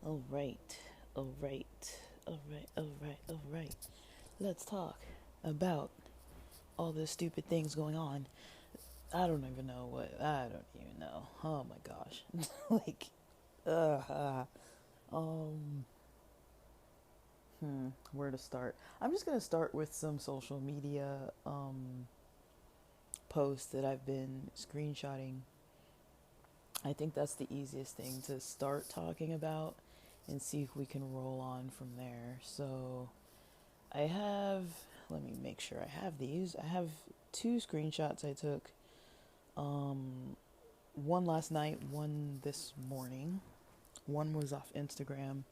All right, all right, all right. Let's talk about all the stupid things going on. I don't even know what. I don't even know. Oh my gosh. like, uh, um, where to start? I'm just gonna start with some social media posts that I've been screenshotting. I think that's the easiest thing to start talking about and see if we can roll on from there. So, I have, let me make sure I have these. I have two screenshots I took. Um, one last night, one this morning. One was off Instagram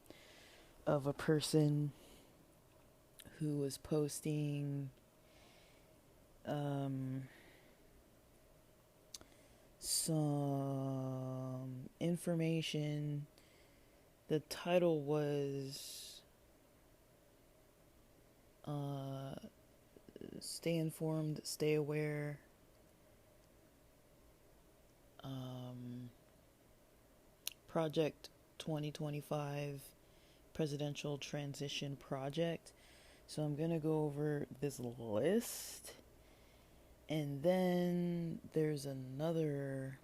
of a person who was posting um, some information. The title was uh, Stay Informed, Stay Aware. Um, Project 2025 Presidential Transition Project. So I'm going to go over this list. And then there's another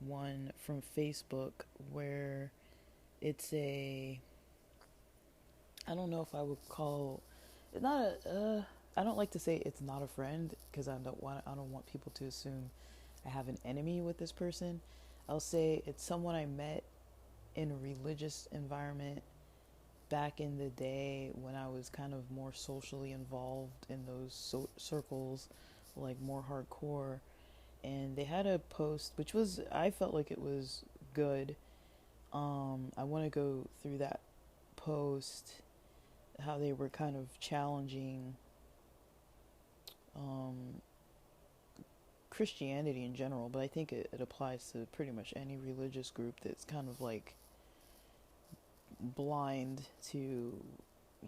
one from Facebook where it's a, I don't know if I would call it's not I don't like to say it's not a friend because I don't want people to assume I have an enemy with this person. I'll say it's someone I met in a religious environment back in the day when I was kind of more socially involved in those circles, like more hardcore. And they had a post, which was, I felt like it was good. I want to go through that post, how they were kind of challenging um, Christianity in general, but I think it applies to pretty much any religious group that's kind of like blind to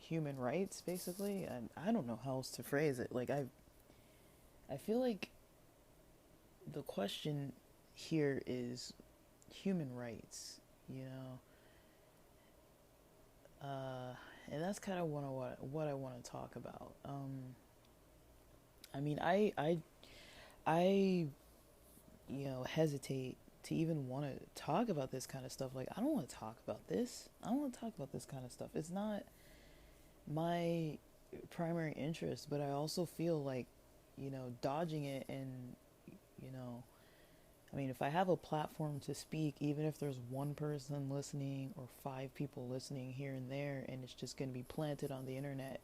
human rights, basically. And I don't know how else to phrase it. I feel like the question here is human rights, you know, and that's kind of what I want to talk about. I mean, I hesitate to even want to talk about this kind of stuff. Like, I don't want to talk about this. I don't want to talk about this kind of stuff. It's not my primary interest, but I also feel like, dodging it and, you know, I mean, if I have a platform to speak, even if there's one person listening or five people listening here and there, and it's just going to be planted on the internet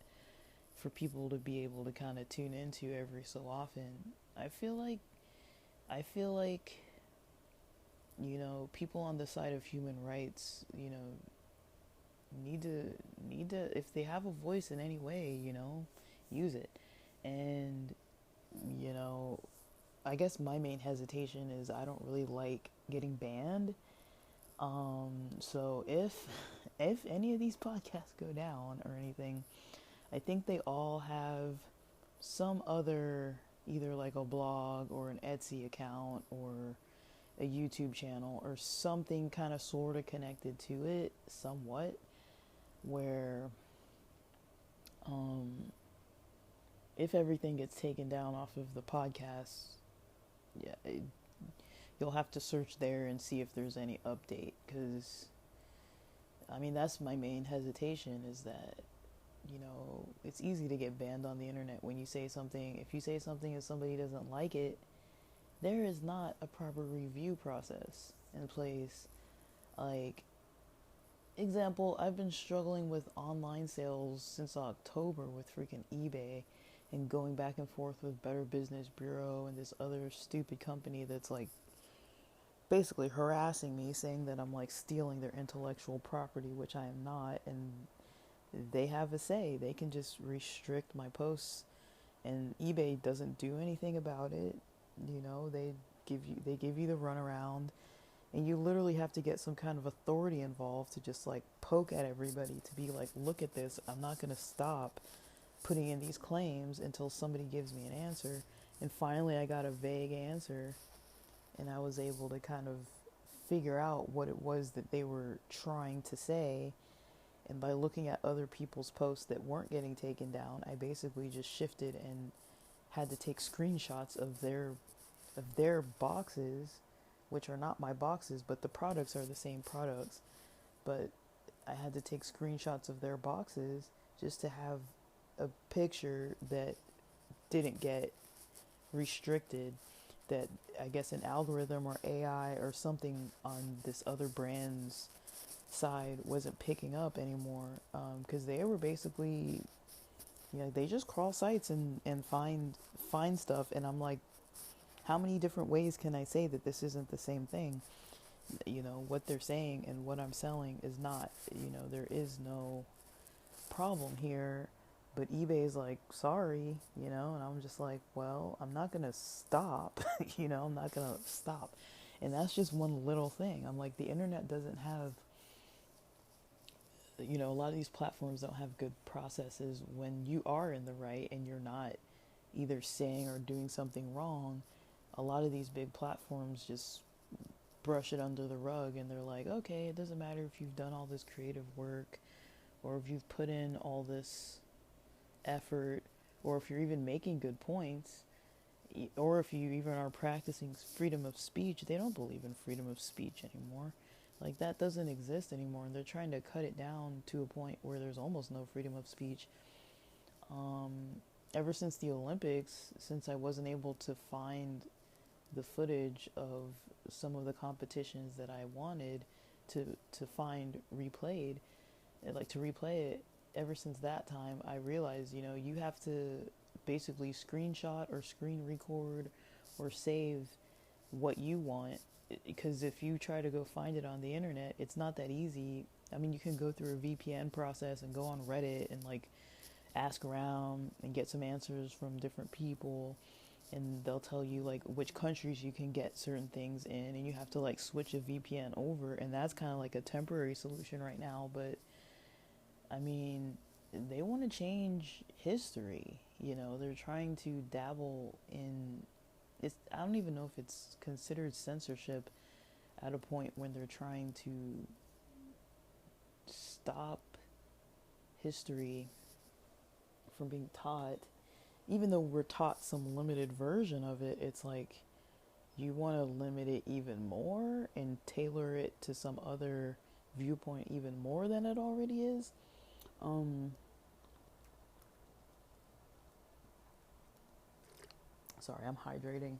for people to be able to kind of tune into every so often, I feel like, I feel like, people on the side of human rights, need to if they have a voice in any way, use it. And you know, I guess my main hesitation is I don't really like getting banned. So if any of these podcasts go down or anything, I think they all have some other, either like a blog or an Etsy account or a YouTube channel or something kind of sort of connected to it somewhat, where um if everything gets taken down off of the podcast, yeah, you'll have to search there and see if there's any update. Because I mean, that's my main hesitation, is that it's easy to get banned on the internet when you say something. If you say something and somebody doesn't like it, there is not a proper review process in place. Like, example, I've been struggling with online sales since October with freaking eBay, and going back and forth with Better Business Bureau and this other stupid company that's like basically harassing me, saying that I'm like stealing their intellectual property, which I am not. And they have a say. They can just restrict my posts, and eBay doesn't do anything about it. They give you the runaround, and you literally have to get some kind of authority involved to just like poke at everybody, to be like, look at this. I'm not going to stop putting in these claims until somebody gives me an answer. And finally I got a vague answer, and I was able to kind of figure out what it was that they were trying to say. And by looking at other people's posts that weren't getting taken down, I basically just shifted and had to take screenshots of their boxes, which are not my boxes, but the products are the same products. But I had to take screenshots of their boxes just to have a picture that didn't get restricted, that I guess an algorithm or AI or something on this other brand's side wasn't picking up anymore, because they were basically, they just crawl sites and find stuff, and I'm like, how many different ways can I say that this isn't the same thing? What they're saying and what I'm selling is not. There is no problem here, but eBay's like, sorry, and I'm just like, well, I'm not gonna stop. I'm not gonna stop. And that's just one little thing. I'm like, the internet doesn't have, a lot of these platforms don't have good processes when you are in the right and you're not either saying or doing something wrong. A lot of these big platforms just brush it under the rug, and they're like, okay, it doesn't matter if you've done all this creative work, or if you've put in all this effort, or if you're even making good points, or if you even are practicing freedom of speech. They don't believe in freedom of speech anymore. Like, that doesn't exist anymore, and they're trying to cut it down to a point where there's almost no freedom of speech. Ever since the Olympics, since I wasn't able to find the footage of some of the competitions that I wanted to find replayed, like to replay it, ever since that time, I realized, you have to basically screenshot or screen record or save what you want, because if you try to go find it on the internet, it's not that easy. I mean, you can go through a VPN process and go on Reddit and like ask around and get some answers from different people, and they'll tell you like which countries you can get certain things in, and you have to like switch a VPN over, and that's kind of like a temporary solution right now. But I mean, they want to change history. They're trying to dabble in it's. I don't even know if it's considered censorship at a point when they're trying to stop history from being taught. Even though we're taught some limited version of it, it's like you want to limit it even more and tailor it to some other viewpoint even more than it already is. Sorry, I'm hydrating.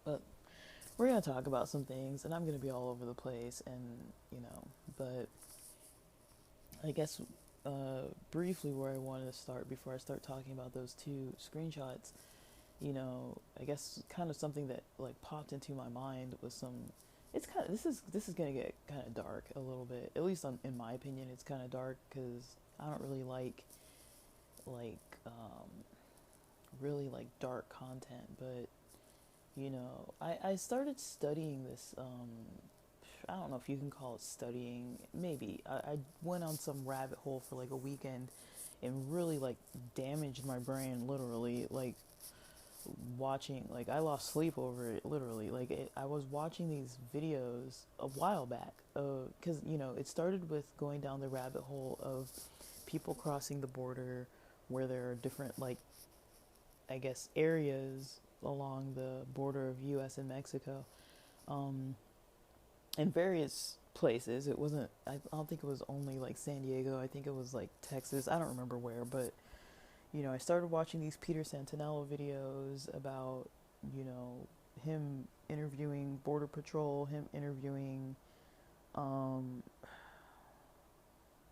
But we're gonna talk about some things, and I'm gonna be all over the place, and but I guess briefly where I wanted to start before I start talking about those two screenshots, I guess kind of something that like popped into my mind was some. It's kind of this is gonna get kind of dark a little bit. At least in my opinion, it's kind of dark because I don't really like really like dark content. But I started studying this. I don't know if you can call it studying. Maybe I went on some rabbit hole for like a weekend and really like damaged my brain, literally. Like watching, like I lost sleep over it, literally. Like I was watching these videos a while back, because it started with going down the rabbit hole of people crossing the border, where there are different like, I guess, areas along the border of U.S. and Mexico, in various places. It wasn't. I don't think it was only like San Diego. I think it was like Texas. I don't remember where, but I started watching these Peter Santinello videos about, him interviewing Border Patrol, him interviewing, I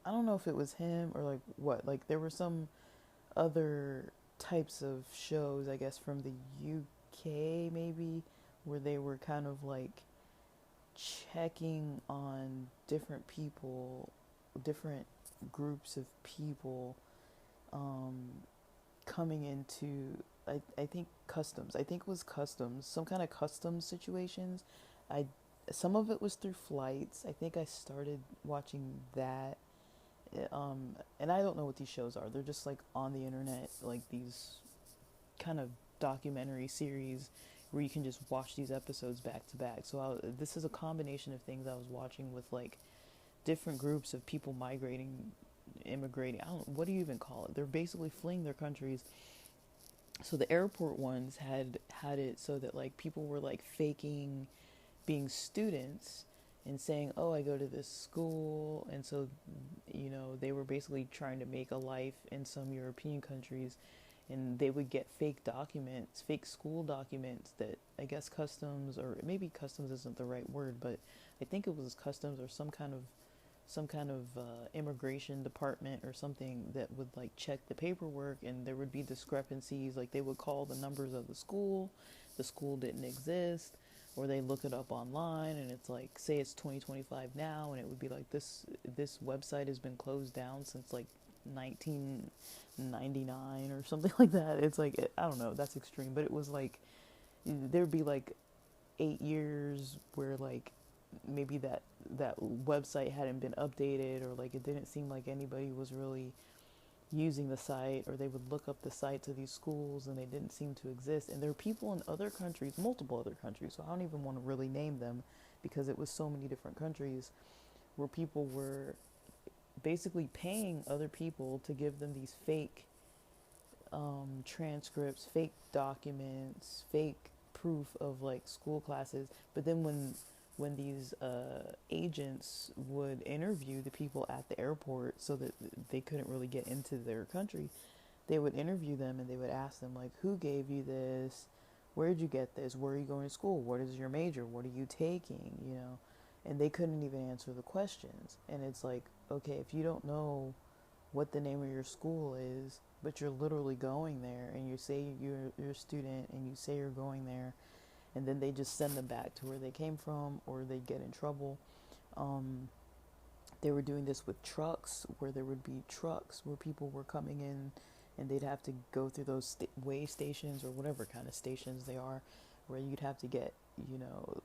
don't know if it was him or like what, like there were some other types of shows, I guess, from the UK maybe, where they were kind of like checking on different people, different groups of people, coming into, I think customs. I think it was customs, some kind of customs situations. I Some of it was through flights. I think I started watching that. And I don't know what these shows are. They're just like on the internet, like these kind of documentary series where you can just watch these episodes back to back. So this is a combination of things I was watching with like different groups of people migrating, immigrating. I don't, what do you even call it? They're basically fleeing their countries. So the airport ones had it so that like people were like faking being students and saying, "Oh, I go to this school," and so they were basically trying to make a life in some European countries, and they would get fake documents, fake school documents that I guess customs, or maybe customs isn't the right word, but I think it was customs or some kind of immigration department or something that would like check the paperwork, and there would be discrepancies. Like they would call the numbers of the school didn't exist, or they look it up online, and it's like, say it's 2025 now, and it would be like this website has been closed down since like 1999 or something like that. It's like, I don't know, that's extreme, but it was like there'd be like 8 years where like maybe that website hadn't been updated, or like it didn't seem like anybody was really using the site, or they would look up the sites of these schools and they didn't seem to exist. And there are people in other countries, multiple other countries, so I don't even want to really name them because it was so many different countries, where people were basically paying other people to give them these fake transcripts, fake documents, fake proof of like school classes. But then when these agents would interview the people at the airport, so that they couldn't really get into their country, they would interview them and they would ask them like, who gave you this? Where'd you get this? Where are you going to school? What is your major? What are you taking? And they couldn't even answer the questions. And it's like, okay, if you don't know what the name of your school is, but you're literally going there, and you say you're a student, and you say you're going there, and then they just send them back to where they came from, or they get in trouble. They were doing this with trucks, where there would be trucks where people were coming in, and they'd have to go through those way stations, or whatever kind of stations they are, where you'd have to get,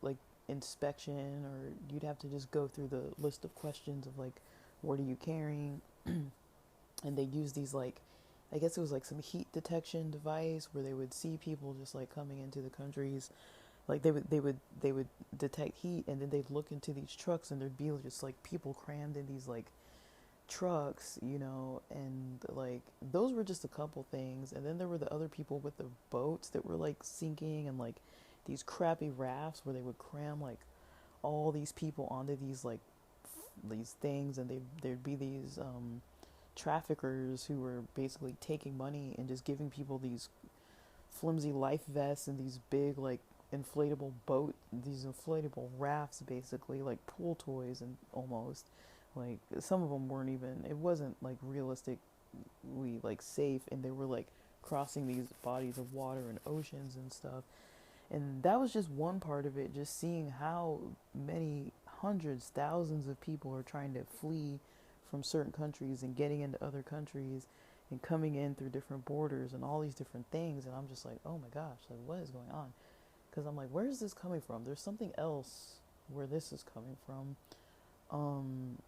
like inspection, or you'd have to just go through the list of questions of like, what are you carrying? And they use these like, I guess it was like some heat detection device, where they would see people just like coming into the countries. Like they would detect heat, and then they'd look into these trucks, and there'd be just like people crammed in these like trucks, and like those were just a couple things. And then there were the other people with the boats that were like sinking, and like these crappy rafts where they would cram like all these people onto these like these things, and there'd be these traffickers who were basically taking money and just giving people these flimsy life vests and these big like these inflatable rafts, basically like pool toys, and almost like some of them weren't even, it wasn't like realistically like safe, and they were like crossing these bodies of water and oceans and stuff. And that was just one part of it, just seeing how many hundreds, thousands of people are trying to flee from certain countries and getting into other countries and coming in through different borders and all these different things. And I'm just like, oh my gosh, like what is going on? Because I'm like, where is this coming from? There's something else where this is coming from.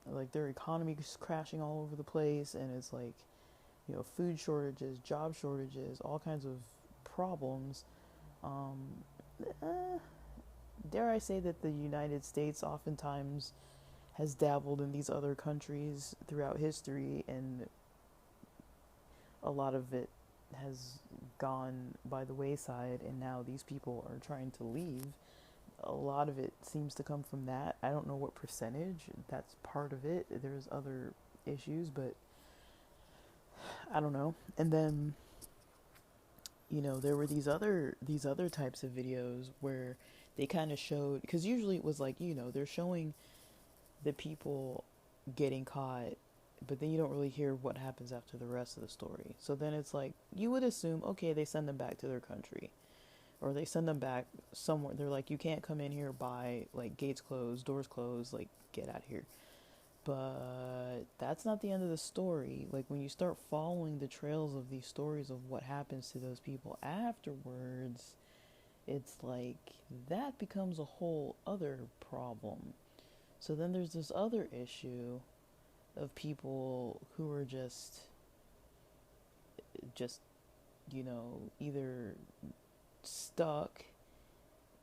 Like their economy is crashing all over the place, and it's like, food shortages, job shortages, all kinds of problems. Dare I say that the United States oftentimes has dabbled in these other countries throughout history, and a lot of it has gone by the wayside, and now these people are trying to leave. A lot of it seems to come from that. I don't know what percentage, that's part of it. There's other issues, but I don't know. And then there were these other types of videos where they kind of showed, because usually it was like, they're showing the people getting caught, but then you don't really hear what happens after the rest of the story. So then it's like, you would assume, okay, they send them back to their country, or they send them back somewhere. They're like, you can't come in here, by like gates closed, doors closed, like get out of here. But that's not the end of the story. Like when you start following the trails of these stories of what happens to those people afterwards, it's like that becomes a whole other problem. So then there's this other issue of people who are just either stuck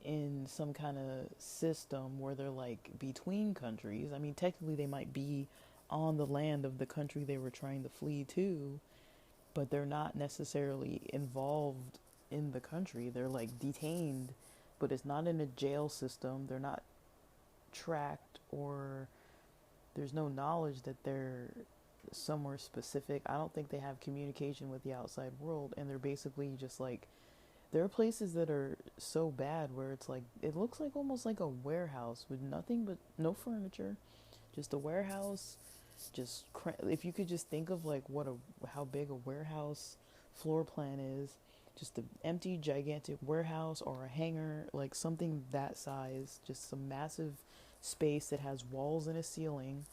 in some kind of system where they're like between countries. I mean, technically, they might be on the land of the country they were trying to flee to, but they're not necessarily involved in the country. They're like detained, but it's not in a jail system. They're not tracked, or there's no knowledge that they're somewhere specific. I don't think they have communication with the outside world, and they're basically just like, there are places that are so bad where it's like, it looks like almost like a warehouse with nothing but no furniture, just a warehouse. Just if you could just think of like how big a warehouse floor plan is, just an empty gigantic warehouse or a hangar, like something that size, just some massive space that has walls and a ceiling.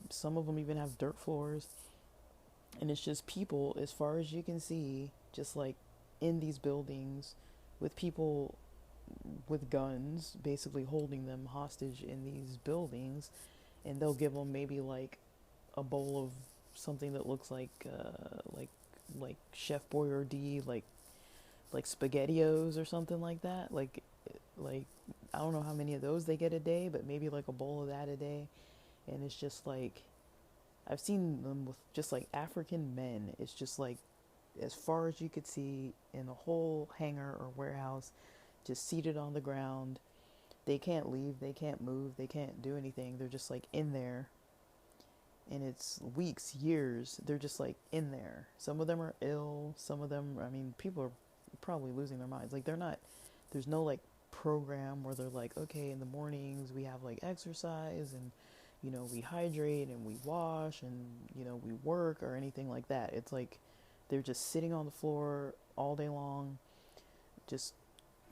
Some of them even have dirt floors, and it's just people as far as you can see, just like in these buildings, with people with guns basically holding them hostage in these buildings. And they'll give them maybe like a bowl of something that looks like Chef Boyardee, like SpaghettiOs or something like that. Like I don't know how many of those they get a day, but maybe like a bowl of that a day. And it's just like, I've seen them with just like African men. It's just like as far as you could see in the whole hangar or warehouse, just seated on the ground. They can't leave, they can't move, they can't do anything. They're just like in there. And it's weeks, years. They're just like in there. Some of them are ill. Some of them, I mean, people are probably losing their minds. Like, they're not, there's no like program where they're like, okay, in the mornings we have like exercise, and, you know, we hydrate and we wash and, you know, we work or anything like that. It's like they're just sitting on the floor all day long, just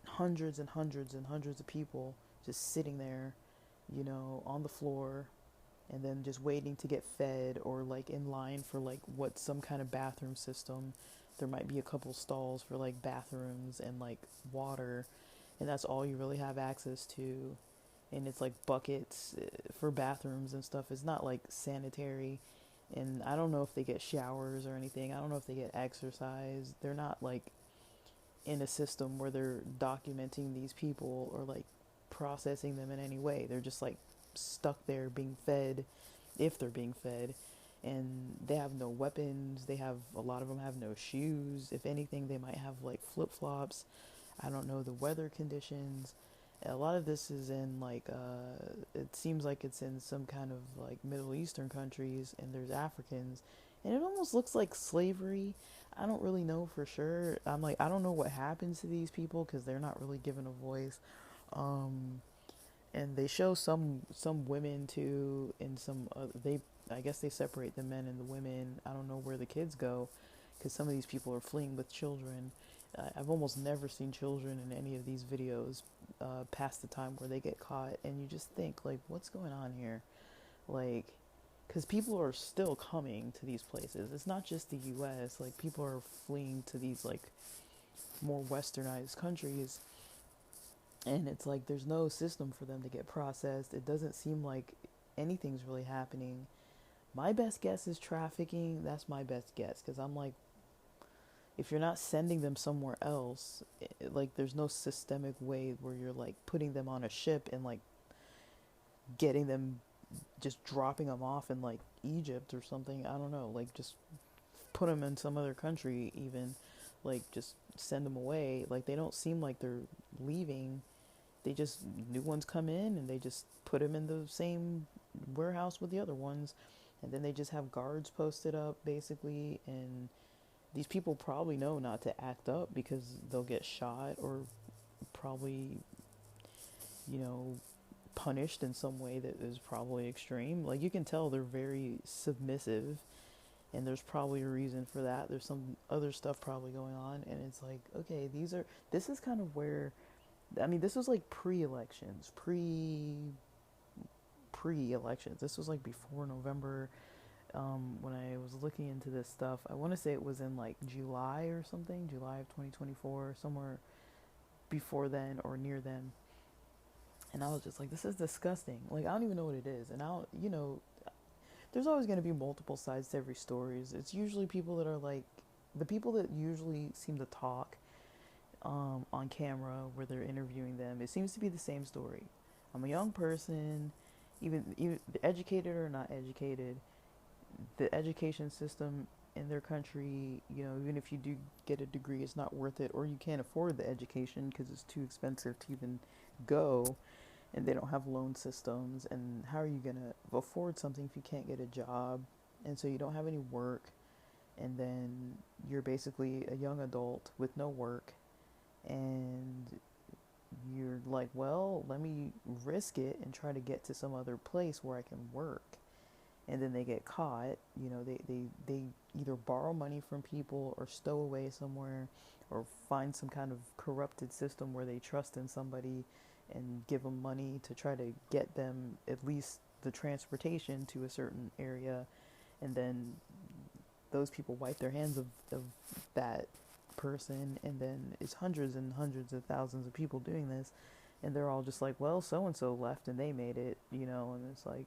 hundreds and hundreds and hundreds of people just sitting there, you know, on the floor, and then just waiting to get fed, or like in line for like what, some kind of bathroom system. There might be a couple stalls for like bathrooms and like water, and that's all you really have access to. And it's like buckets for bathrooms and stuff. It's not like sanitary. And I don't know if they get showers or anything. I don't know if they get exercise. They're not like in a system where they're documenting these people or like processing them in any way. They're just like stuck there being fed, if they're being fed. And they have no weapons. They have, a lot of them have no shoes. If anything, they might have like flip-flops. I don't know the weather conditions. A lot of this is in like it seems like it's in some kind of like Middle Eastern countries, and there's Africans, and it almost looks like slavery. I don't really know for sure. I'm like, I don't know what happens to these people because they're not really given a voice. Um, and they show some women too, and some they, I guess they separate the men and the women. I don't know where the kids go, because some of these people are fleeing with children. I've almost never seen children in any of these videos past the time where they get caught, and you just think like, what's going on here? Like, because people are still coming to these places. It's not just the U.S. Like, people are fleeing to these like more westernized countries, and it's like there's no system for them to get processed. It doesn't seem like anything's really happening. My best guess is trafficking. That's my best guess, because I'm like, if you're not sending them somewhere else, like there's no systemic way where you're like putting them on a ship and like getting them, just dropping them off in like Egypt or something. I don't know, like just put them in some other country, even like just send them away. Like, they don't seem like they're leaving. They just, new ones come in and they just put them in the same warehouse with the other ones, and then they just have guards posted up basically. And these people probably know not to act up because they'll get shot, or probably, you know, punished in some way that is probably extreme. Like, you can tell they're very submissive, and there's probably a reason for that. There's some other stuff probably going on, and it's like, okay, this is kind of where, I mean, this was like pre-elections, pre-elections. This was like before November. When I was looking into this stuff, I want to say it was in like July or something, July of 2024, somewhere before then or near then. And I was just like, this is disgusting. Like, I don't even know what it is. And you know, there's always going to be multiple sides to every story. It's usually people that are like, the people that usually seem to talk on camera where they're interviewing them, it seems to be the same story. I'm a young person, even educated or not educated, the education system in their country, even if you do get a degree, it's not worth it, or you can't afford the education because it's too expensive to even go, and they don't have loan systems. And how are you gonna afford something if you can't get a job? And so you don't have any work, and then you're basically a young adult with no work, and you're like, well, let me risk it and try to get to some other place where I can work. And then they get caught. They either borrow money from people or stow away somewhere, or find some kind of corrupted system where they trust in somebody and give them money to try to get them at least the transportation to a certain area. And then those people wipe their hands of that person, and then it's hundreds and hundreds of thousands of people doing this, and they're all just like, well, so and so left and they made it, and it's like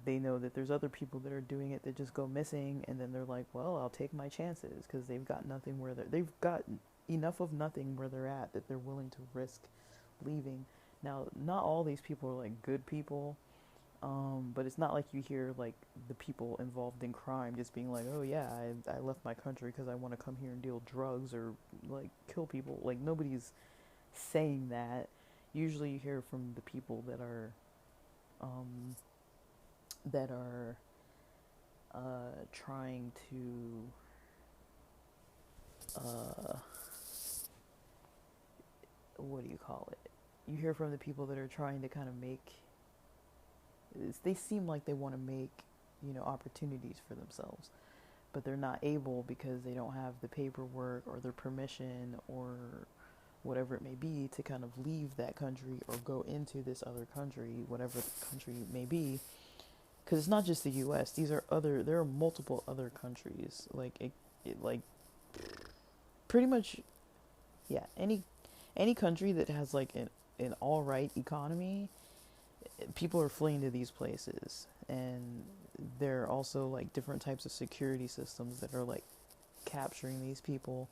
they know that there's other people that are doing it that just go missing, and then they're like, well, I'll take my chances because they've got nothing where they've got enough of nothing where they're at that they're willing to risk leaving. Now, not all these people are like good people, but it's not like you hear like the people involved in crime just being like, oh yeah, I left my country because I want to come here and deal drugs or like kill people. Like, nobody's saying that. Usually you hear from the people um, that are trying to what do you call it? You hear from the people that are trying to kind of they seem like they want to make, opportunities for themselves, but they're not able because they don't have the paperwork or their permission or whatever it may be to kind of leave that country or go into this other country, whatever the country may be. Because it's not just the U.S. There are multiple other countries. Like like pretty much, yeah. Any country that has like an all right economy, people are fleeing to these places, and there are also like different types of security systems that are like capturing these people,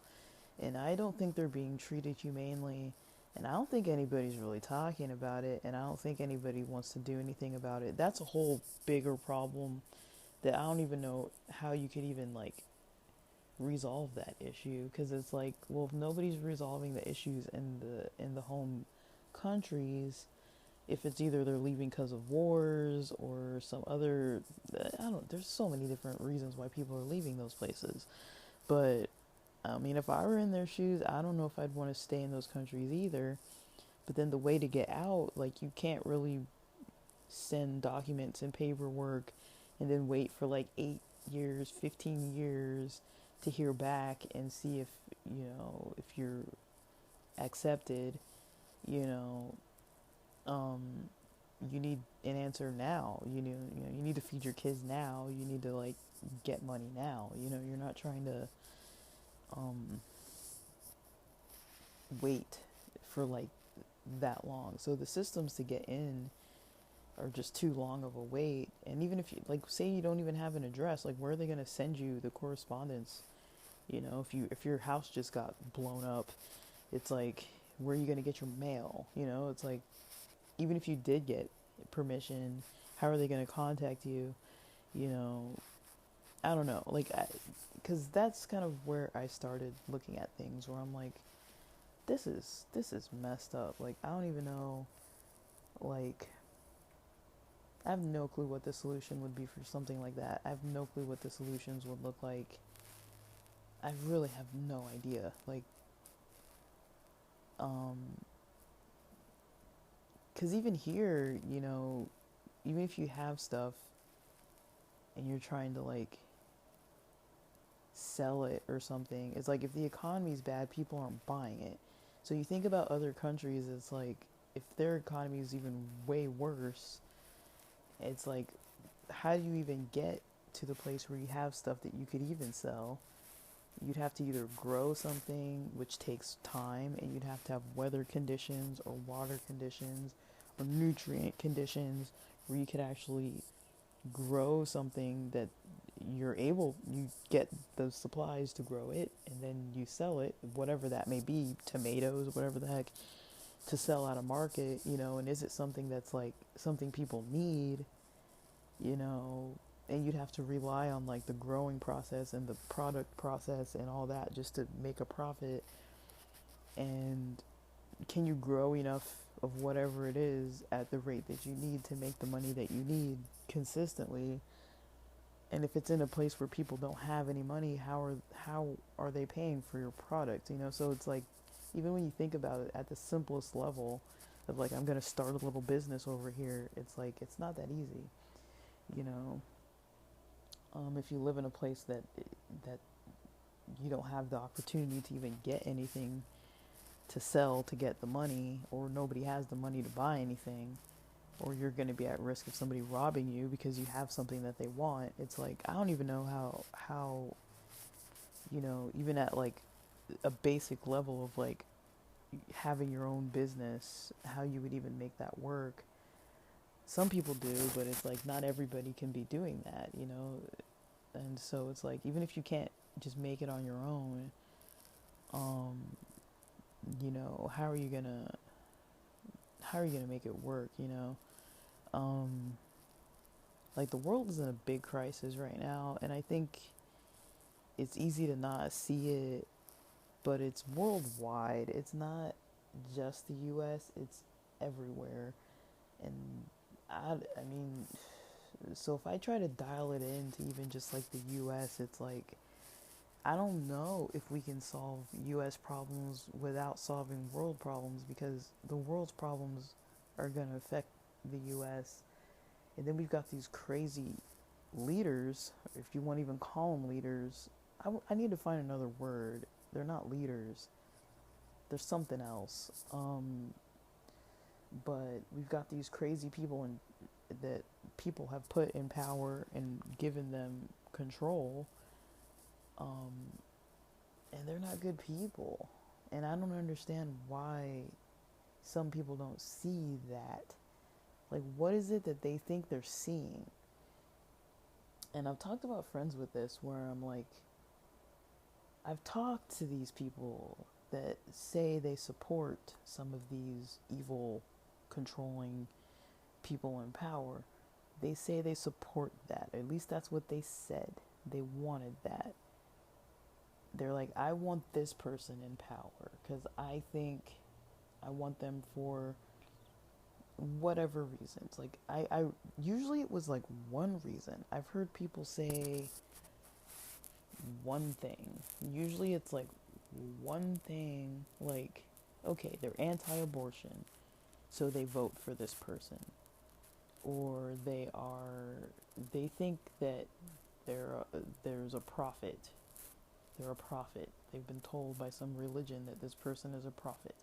and I don't think they're being treated humanely, and I don't think anybody's really talking about it, and I don't think anybody wants to do anything about it. That's a whole bigger problem that I don't even know how you could even like resolve that issue, because it's like, well, if nobody's resolving the issues in the home countries, if it's either they're leaving because of wars or some other, there's so many different reasons why people are leaving those places. But I mean, if I were in their shoes, I don't know if I'd want to stay in those countries either. But then the way to get out, like, you can't really send documents and paperwork and then wait for like 8 years, 15 years to hear back and see if you're accepted. you know um you need an answer now. You need to feed your kids now. You need to like get money now. You're not trying to um wait for like that long. So the systems to get in are just too long of a wait. And even if you, like, say you don't even have an address, like, where are they going to send you the correspondence? If your house just got blown up, it's like, where are you going to get your mail? It's like, even if you did get permission, how are they going to contact you? you know I don't know, like, because that's kind of where I started looking at things, where I'm like, this is messed up. Like, I don't even know, like, I have no clue what the solution would be for something like that. I have no clue what the solutions would look like. I really have no idea. Like, because even here, even if you have stuff and you're trying to, like, sell it or something, it's like, if the economy's bad, people aren't buying it. So you think about other countries, it's like, if their economy is even way worse, it's like, how do you even get to the place where you have stuff that you could even sell? You'd have to either grow something, which takes time, and you'd have to have weather conditions or water conditions or nutrient conditions where you could actually grow something that you get those supplies to grow it, and then you sell it, whatever that may be, tomatoes, whatever the heck, to sell at a market, and is it something that's like something people need, you know, and you'd have to rely on like the growing process and the product process and all that just to make a profit. And can you grow enough of whatever it is at the rate that you need to make the money that you need consistently? And if it's in a place where people don't have any money, how are they paying for your product? So it's like, even when you think about it at the simplest level of like, I'm gonna start a little business over here, it's like it's not that easy. You know, if you live in a place that you don't have the opportunity to even get anything to sell to get the money, or nobody has the money to buy anything, or you're going to be at risk of somebody robbing you because you have something that they want. It's like, I don't even know how even at like a basic level of like having your own business, how you would even make that work. Some people do, but it's like not everybody can be doing that. And so it's like, even if you can't just make it on your own, um how are you gonna make it work? um like, the world is in a big crisis right now, and I think it's easy to not see it, but it's worldwide. It's not just the US, it's everywhere. And I mean, so if I try to dial it in to even just like the US, it's like, I don't know if we can solve US problems without solving world problems, because the world's problems are going to affect the US. And then we've got these crazy leaders, if you want to even call them leaders. I need to find another word. They're not leaders. There's something else. But we've got these crazy people that people have put in power and given them control. And they're not good people. And I don't understand why some people don't see that. Like, what is it that they think they're seeing? And I've talked about friends with this, where I'm like, I've talked to these people that say they support some of these evil, controlling people in power. They say they support that. At least that's what they said. They wanted that. They're like, I want this person in power because I think I want them for whatever reasons. Like, I usually it was like one reason. I've heard people say one thing. Usually it's like one thing, like, okay, they're anti-abortion, so they vote for this person. Or they think that there's a prophet. They're a prophet. They've been told by some religion that this person is a prophet,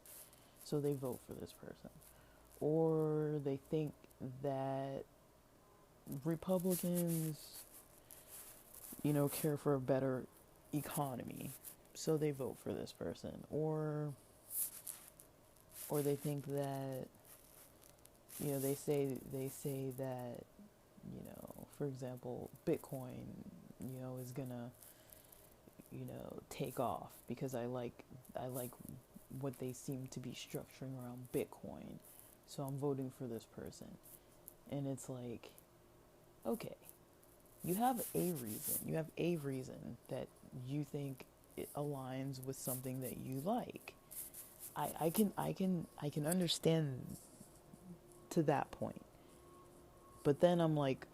so they vote for this person. Or they think that Republicans, care for a better economy, so they vote for this person. Or they think that, they say that, for example, Bitcoin, is gonna, take off, because I like what they seem to be structuring around Bitcoin, so I'm voting for this person. And it's like, okay, you have a reason. You have a reason that you think it aligns with something that you like. I can understand to that point. But then I'm like,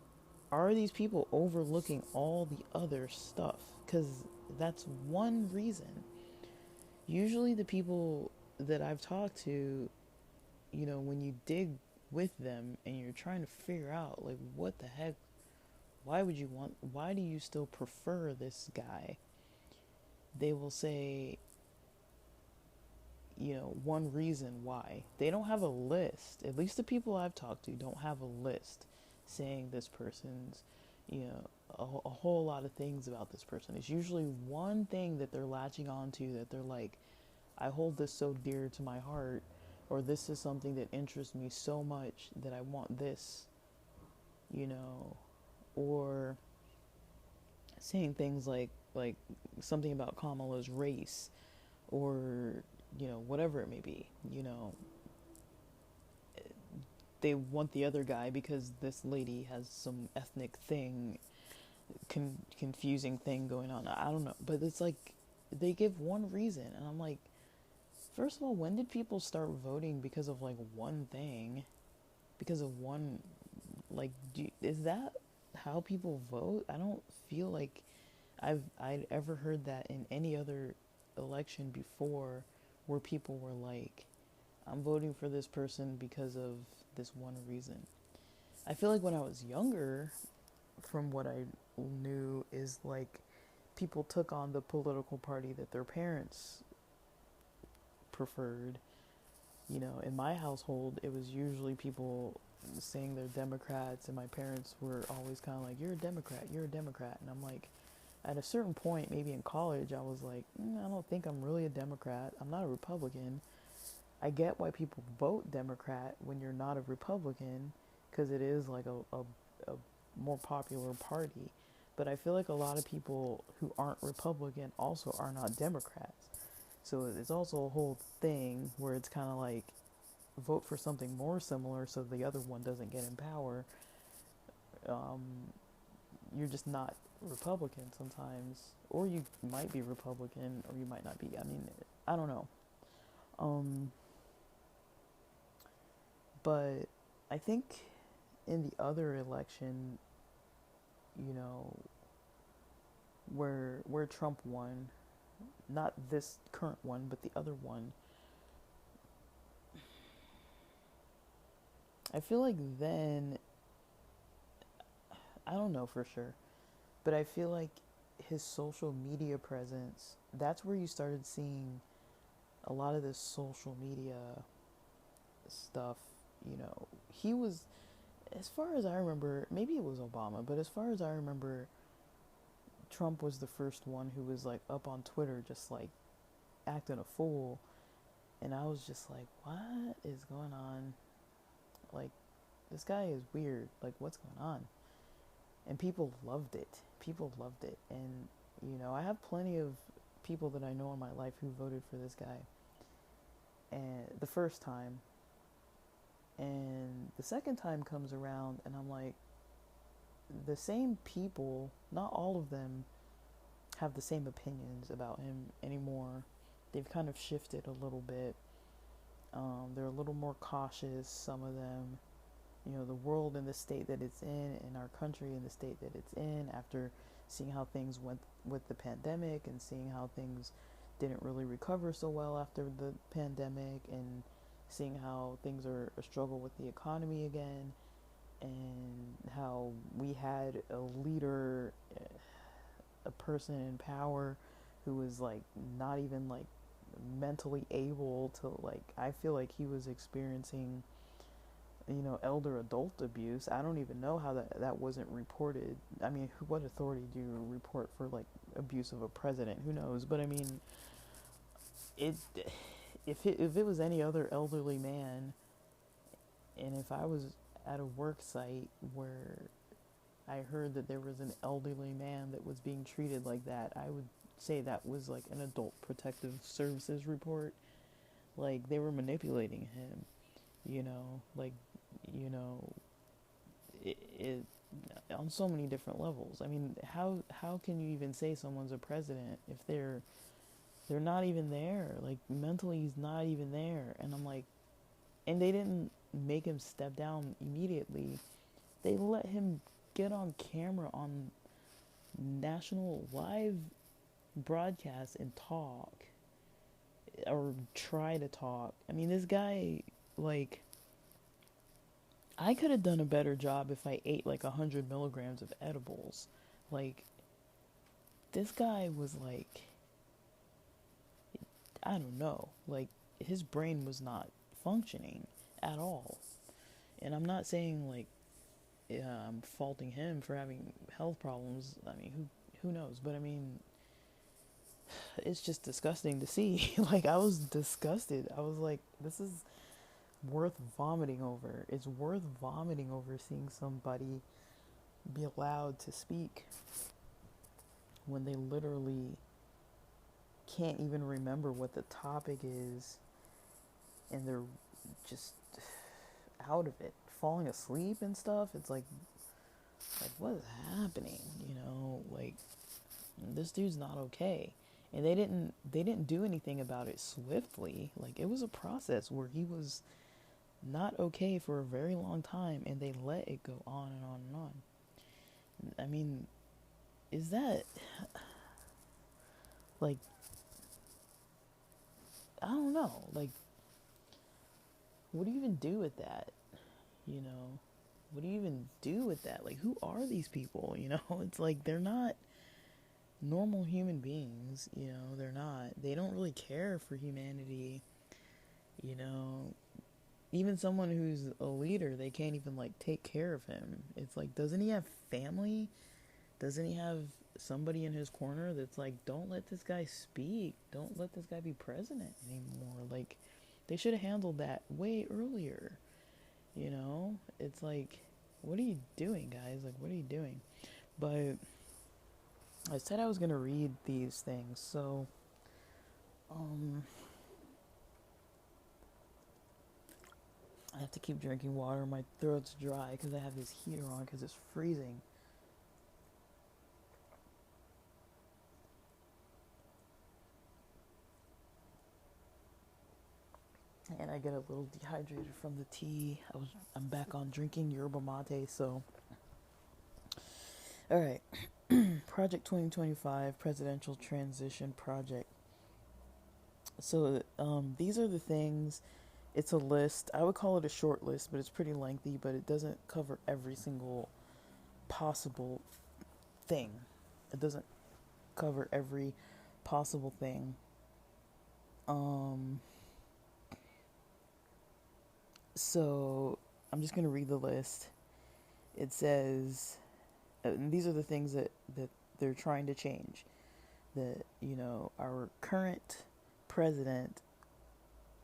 are these people overlooking all the other stuff? Because that's one reason. Usually the people that I've talked to, when you dig with them and you're trying to figure out, like, what the heck, why do you still prefer this guy? They will say, one reason why. They don't have a list. At least the people I've talked to don't have a list saying this person's, a whole lot of things about this person. It's usually one thing that they're latching onto, that they're like, I hold this so dear to my heart, or this is something that interests me so much that I want this, or saying things like something about Kamala's race, or whatever it may be. They want the other guy because this lady has some ethnic thing, confusing thing going on. I don't know, but it's like they give one reason, and I'm like, first of all, when did people start voting because of like one thing, because of one, like, is that how people vote? I don't feel like I'd ever heard that in any other election before, where people were like, I'm voting for this person because of this one reason. I feel like when I was younger, from what I knew, is like people took on the political party that their parents preferred. In my household, it was usually people saying they're Democrats, and my parents were always kind of like, you're a Democrat, you're a Democrat. And I'm like, at a certain point, maybe in college, I was like, I don't think I'm really a Democrat. I'm not a Republican. I get why people vote Democrat when you're not a Republican, because it is like a more popular party. But I feel like a lot of people who aren't Republican also are not Democrats. So it's also a whole thing where it's kind of like, vote for something more similar so the other one doesn't get in power. Um, you're just not Republican sometimes, or you might be Republican, or you might not be. I mean, I don't know. Um, but I think in the other election, you know, where Trump won, not this current one, but the other one, I feel like then, I don't know for sure, but I feel like his social media presence, that's where you started seeing a lot of this social media stuff. He was, as far as I remember, maybe it was Obama, but as far as I remember, Trump was the first one who was like up on Twitter just like acting a fool. And I was just like, what is going on? Like, this guy is weird. Like, what's going on? And people loved it. People loved it. And, I have plenty of people that I know in my life who voted for this guy. And the first time. And the second time comes around, and I'm like, the same people, not all of them have the same opinions about him anymore. They've kind of shifted a little bit. They're a little more cautious, some of them. The world and the state that it's in, and our country and the state that it's in, after seeing how things went with the pandemic, and seeing how things didn't really recover so well after the pandemic, and seeing how things are a struggle with the economy again, and how we had a leader, a person in power who was like not even like mentally able to, like, I feel like he was experiencing elder adult abuse. I don't even know how that wasn't reported. I mean, what authority do you report for like abuse of a president? Who knows? But I mean, it if it was any other elderly man, and if I was at a work site where I heard that there was an elderly man that was being treated like that, I would say that was like an adult protective services report. Like, they were manipulating him, like, you know, it on so many different levels. I mean, how can you even say someone's a president if they're not even there? Like, mentally, he's not even there. And I'm like, and they didn't make him step down immediately. They let him get on camera on national live broadcast and talk, or try to talk. I mean, this guy, like, I could have done a better job if I ate like 100 milligrams of edibles. Like, this guy was like, I don't know, like, his brain was not functioning at all. And I'm not saying like, I'm faulting him for having health problems. I mean, who knows? But I mean, it's just disgusting to see. Like, I was disgusted. I was like, this is worth vomiting over. It's worth vomiting over seeing somebody be allowed to speak. when they literally can't even remember what the topic is, and they're just out of it, falling asleep and stuff. It's like what is happening? Like, this dude's not okay. And they didn't do anything about it swiftly. Like, it was a process where he was not okay for a very long time, and they let it go on and on and on. I mean, is that, like, I don't know. Like, what do you even do with that? You know, what do you even do with that? Like, who are these people? It's like they're not normal human beings. They're not. They don't really care for humanity. You know, even someone who's a leader, they can't even like take care of him. It's like, doesn't he have family? Doesn't he have somebody in his corner that's like, don't let this guy speak. Don't let this guy be president anymore. Like, they should have handled that way earlier. It's like, what are you doing, guys? Like, what are you doing? But I said I was going to read these things. So, I have to keep drinking water. My throat's dry because I have this heater on because it's freezing. And I get a little dehydrated from the tea. I'm back on drinking yerba mate, so. All right. Project 2025 Presidential Transition Project. So, these are the things. It's a list. I would call it a short list, but it's pretty lengthy, but it doesn't cover every single possible thing. It doesn't cover every possible thing. So I'm just going to read the list. It says, and these are the things that they're trying to change. That, our current president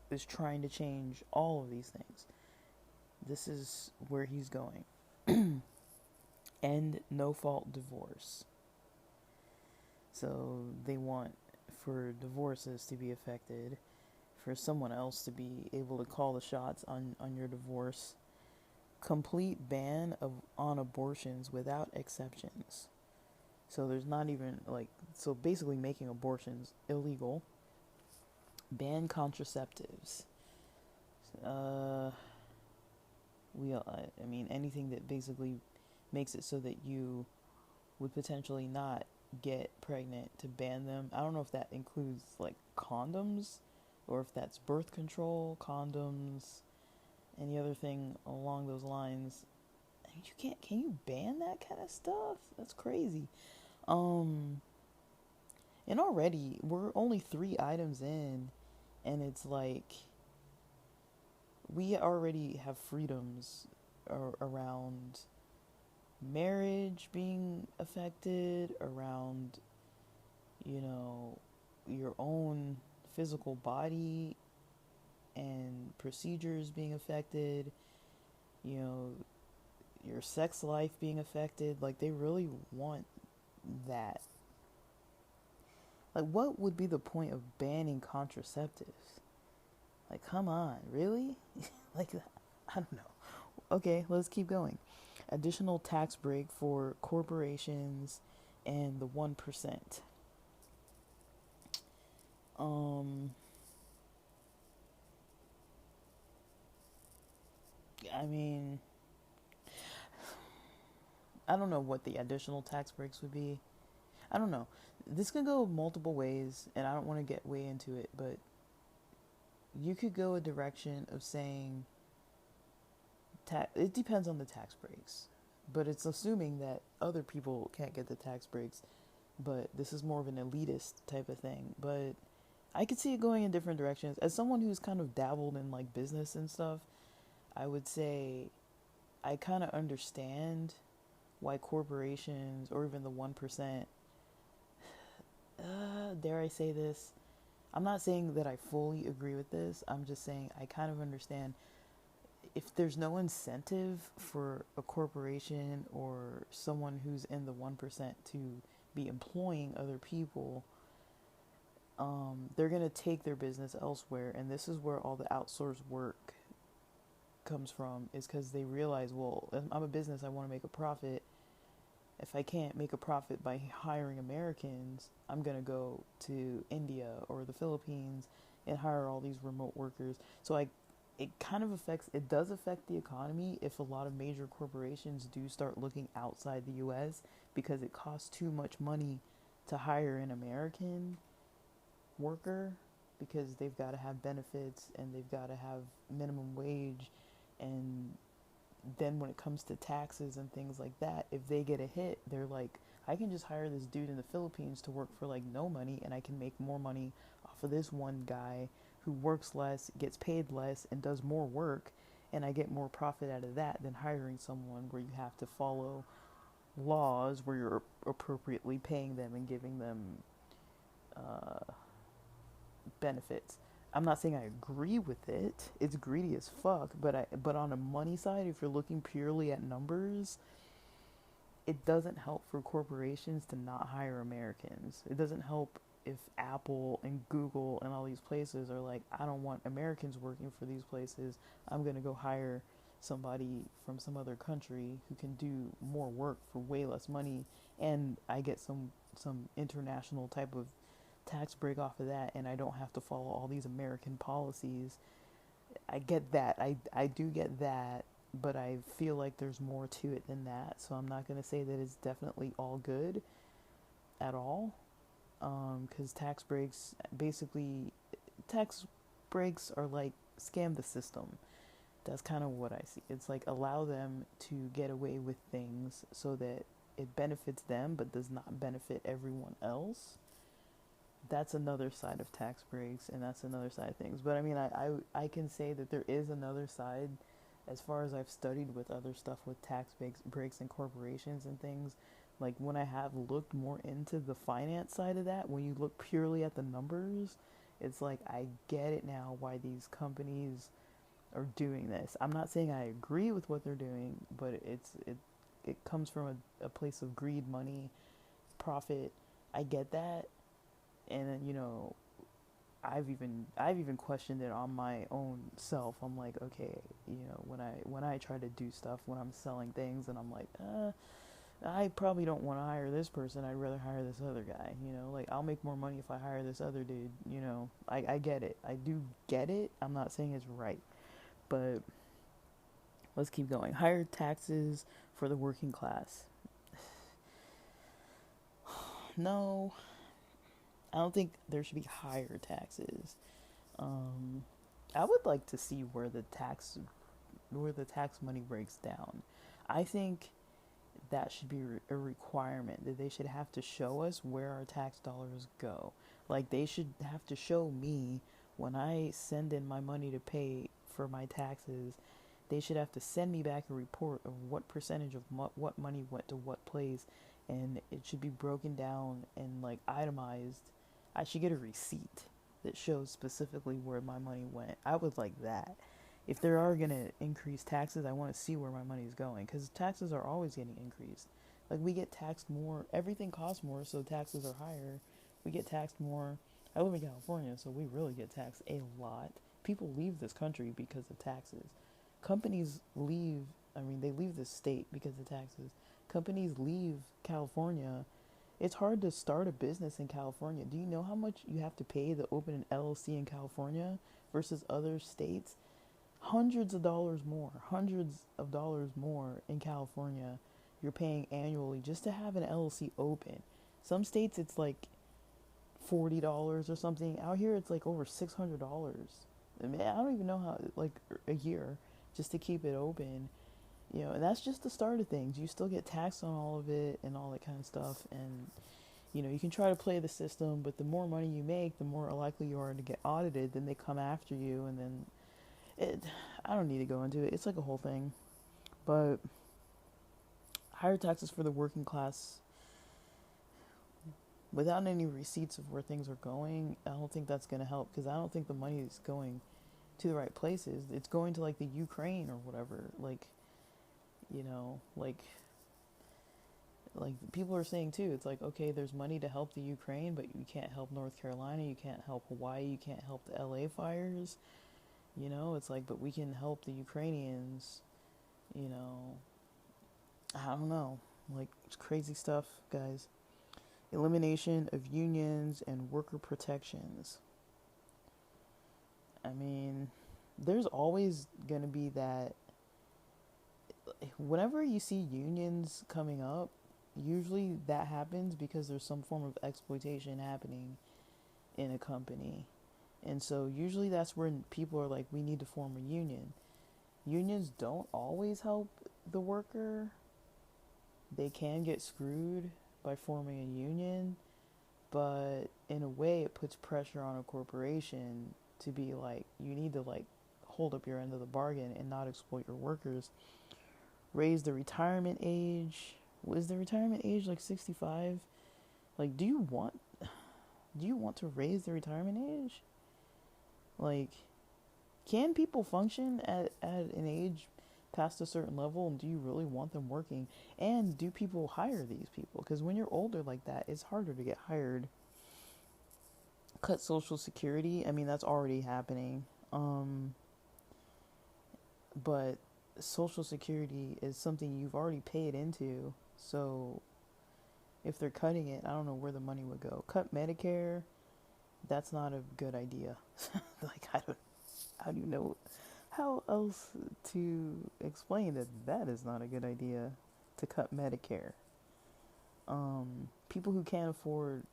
is trying to change all of these things. This is where he's going. End no-fault divorce. So they want for divorces to be affected, for someone else to be able to call the shots on your divorce. Complete ban on abortions without exceptions. So there's not even so basically making abortions illegal. Ban contraceptives. I mean, anything that basically makes it so that you would potentially not get pregnant, to ban them. I don't know if that includes like condoms, or if that's birth control, condoms, any other thing along those lines. Can you ban that kind of stuff? That's crazy. And already we're only 3 items in, and it's like we already have freedoms around marriage being affected, around your own physical body and procedures being affected, your sex life being affected. Like, they really want that. Like, what would be the point of banning contraceptives? Like, come on, really? Like, I don't know. Okay, let's keep going. Additional tax break for corporations and the 1%. I mean, I don't know what the additional tax breaks would be. I don't know. This could go multiple ways, and I don't want to get way into it, but you could go a direction of saying it depends on the tax breaks, but it's assuming that other people can't get the tax breaks, but this is more of an elitist type of thing. But I could see it going in different directions. As someone who's kind of dabbled in like business and stuff, I would say I kind of understand why corporations, or even the 1%, dare I say this? I'm not saying that I fully agree with this. I'm just saying I kind of understand if there's no incentive for a corporation or someone who's in the 1% to be employing other people, they're going to take their business elsewhere. And this is where all the outsourced work comes from, is because they realize, well, I'm a business, I want to make a profit. If I can't make a profit by hiring Americans, I'm going to go to India or the Philippines and hire all these remote workers. So it kind of it does affect the economy if a lot of major corporations do start looking outside the US, because it costs too much money to hire an American worker, because they've got to have benefits and they've got to have minimum wage. And then when it comes to taxes and things like that, if they get a hit, they're like, I can just hire this dude in the Philippines to work for like no money, and I can make more money off of this one guy who works less, gets paid less, and does more work, and I get more profit out of that than hiring someone where you have to follow laws where you're appropriately paying them and giving them benefits. I'm not saying I agree with it. It's greedy as fuck, but on a money side, if you're looking purely at numbers, it doesn't help for corporations to not hire Americans. It doesn't help if Apple and Google and all these places are like, I don't want Americans working for these places. I'm going to go hire somebody from some other country who can do more work for way less money, and I get some international type of tax break off of that, and I don't have to follow all these American policies. I get that. I do get that, but I feel like there's more to it than that. So I'm not going to say that it's definitely all good at all. Because tax breaks are like scam the system. That's kind of what I see. It's like allow them to get away with things so that it benefits them but does not benefit everyone else. That's another side of tax breaks, and that's another side of things. But I mean, I can say that there is another side, as far as I've studied with other stuff with tax breaks and corporations and things. Like when I have looked more into the finance side of that, when you look purely at the numbers, it's like I get it now why these companies are doing this. I'm not saying I agree with what they're doing, but it comes from a place of greed, money, profit. I get that. And then, I've even questioned it on my own self. I'm like, okay, when I try to do stuff, when I'm selling things, and I'm like, I probably don't want to hire this person. I'd rather hire this other guy. Like I'll make more money if I hire this other dude. I get it. I do get it. I'm not saying it's right, but let's keep going. Higher taxes for the working class. No, I don't think there should be higher taxes. I would like to see where the tax money breaks down. I think that should be a requirement, that they should have to show us where our tax dollars go. Like they should have to show me when I send in my money to pay for my taxes. They should have to send me back a report of what percentage of what money went to what place, and it should be broken down and like itemized. I should get a receipt that shows specifically where my money went. I would like that. If they are going to increase taxes, I want to see where my money is going, because taxes are always getting increased. Like we get taxed more. Everything costs more, so taxes are higher. We get taxed more. I live in California, so we really get taxed a lot. People leave this country because of taxes. Companies leave, they leave the state because of taxes. Companies leave California. It's hard to start a business in California. Do you know how much you have to pay to open an LLC in California versus other states? Hundreds of dollars more in California you're paying annually just to have an LLC open. Some states it's like $40 or something. Out here it's like over $600. I don't even know how, like a year just to keep it open. And that's just the start of things. You still get taxed on all of it and all that kind of stuff. And, you can try to play the system, but the more money you make, the more likely you are to get audited. Then they come after you, and then I don't need to go into it. It's like a whole thing. But higher taxes for the working class, without any receipts of where things are going, I don't think that's going to help, because I don't think the money is going to the right places. It's going to like the Ukraine or whatever. Like like people are saying too, it's like, okay, there's money to help the Ukraine, but you can't help North Carolina, you can't help Hawaii, you can't help the LA fires. It's like, but we can help the Ukrainians. you know I don't know, like, it's crazy stuff, guys. Elimination of unions and worker protections. I mean, there's always going to be that. Whenever you see unions coming up, usually that happens because there's some form of exploitation happening in a company. And so usually that's when people are like, we need to form a union. Unions don't always help the worker. They can get screwed by forming a union, but in a way it puts pressure on a corporation to be like, you need to like hold up your end of the bargain and not exploit your workers. Raise the retirement age. Was the retirement age like 65? Like, do you want to raise the retirement age? Like, can people function at an age past a certain level, and do you really want them working? And do people hire these people? Because when you're older like that, it's harder to get hired. Cut Social Security. I mean, that's already happening. But Social Security is something you've already paid into. So if they're cutting it, I don't know where the money would go. Cut Medicare. That's not a good idea. Like, how do you know how else to explain that is not a good idea to cut Medicare? People who can't afford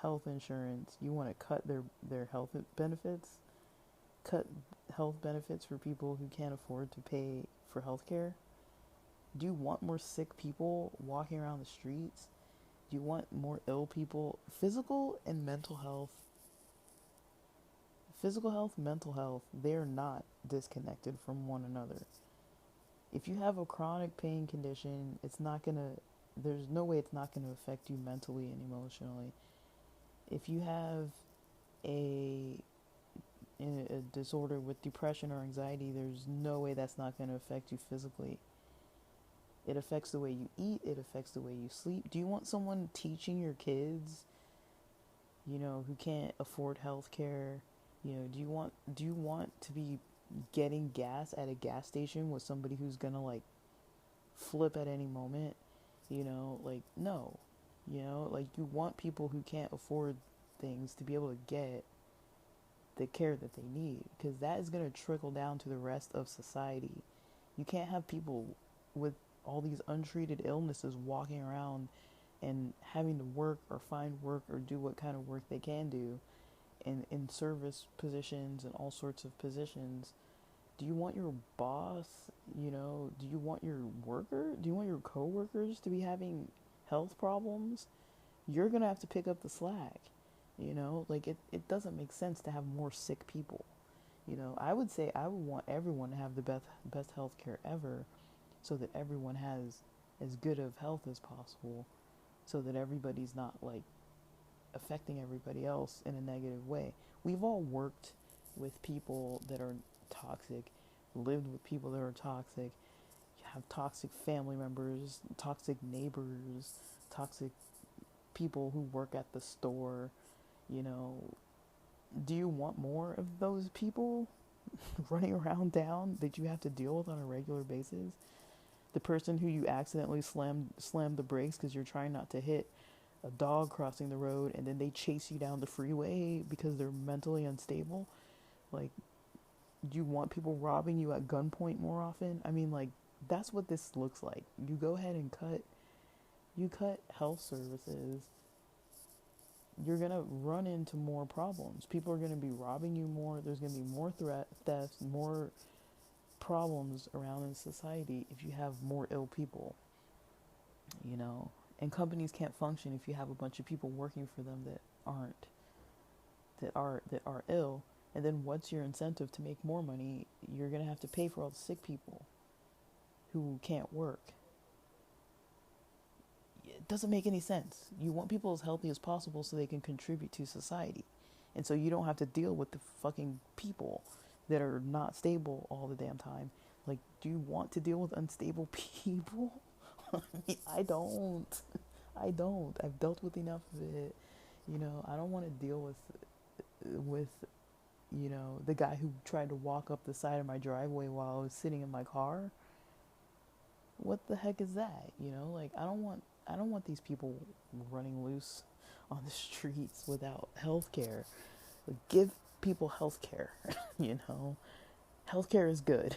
health insurance, you want to cut their health benefits? Cut health benefits for people who can't afford to pay for health care? Do you want more sick people walking around the streets? Do you want more ill people? Physical and mental health. Physical health, mental health, they're not disconnected from one another. If you have a chronic pain condition, there's no way it's not gonna affect you mentally and emotionally. If you have a disorder with depression or anxiety, there's no way that's not going to affect you physically. It affects the way you eat. It affects the way you sleep. Do you want someone teaching your kids, who can't afford health care? Do you want to be getting gas at a gas station with somebody who's going to like flip at any moment? Like, no. Like, you want people who can't afford things to be able to get the care that they need, because that is going to trickle down to the rest of society. You can't have people with all these untreated illnesses walking around and having to work or find work or do what kind of work they can do in service positions and all sorts of positions. Do you want your boss, do you want your do you want your coworkers to be having health problems? You're going to have to pick up the slack. Like, it doesn't make sense to have more sick people. I would say I would want everyone to have the best health care ever, so that everyone has as good of health as possible, so that everybody's not like affecting everybody else in a negative way. We've all worked with people that are toxic, lived with people that are toxic, have toxic family members, toxic neighbors, toxic people who work at the store. Do you want more of those people running around town that you have to deal with on a regular basis? The person who you accidentally slammed the brakes because you're trying not to hit a dog crossing the road, and then they chase you down the freeway because they're mentally unstable. Like, do you want people robbing you at gunpoint more often? I mean, like, that's what this looks like. You go ahead and cut health services, you're going to run into more problems. People are going to be robbing you more. There's going to be more thefts, more problems around in society if you have more ill people, And companies can't function if you have a bunch of people working for them that are ill. And then what's your incentive to make more money? You're going to have to pay for all the sick people who can't work. It doesn't make any sense. You want people as healthy as possible so they can contribute to society. And so you don't have to deal with the fucking people that are not stable all the damn time. Like, do you want to deal with unstable people? I mean, I don't. I don't. I've dealt with enough of it. I don't want to deal with the guy who tried to walk up the side of my driveway while I was sitting in my car. What the heck is that? Like I don't want these people running loose on the streets without health care. Like, give people health care, you know? Health care is good.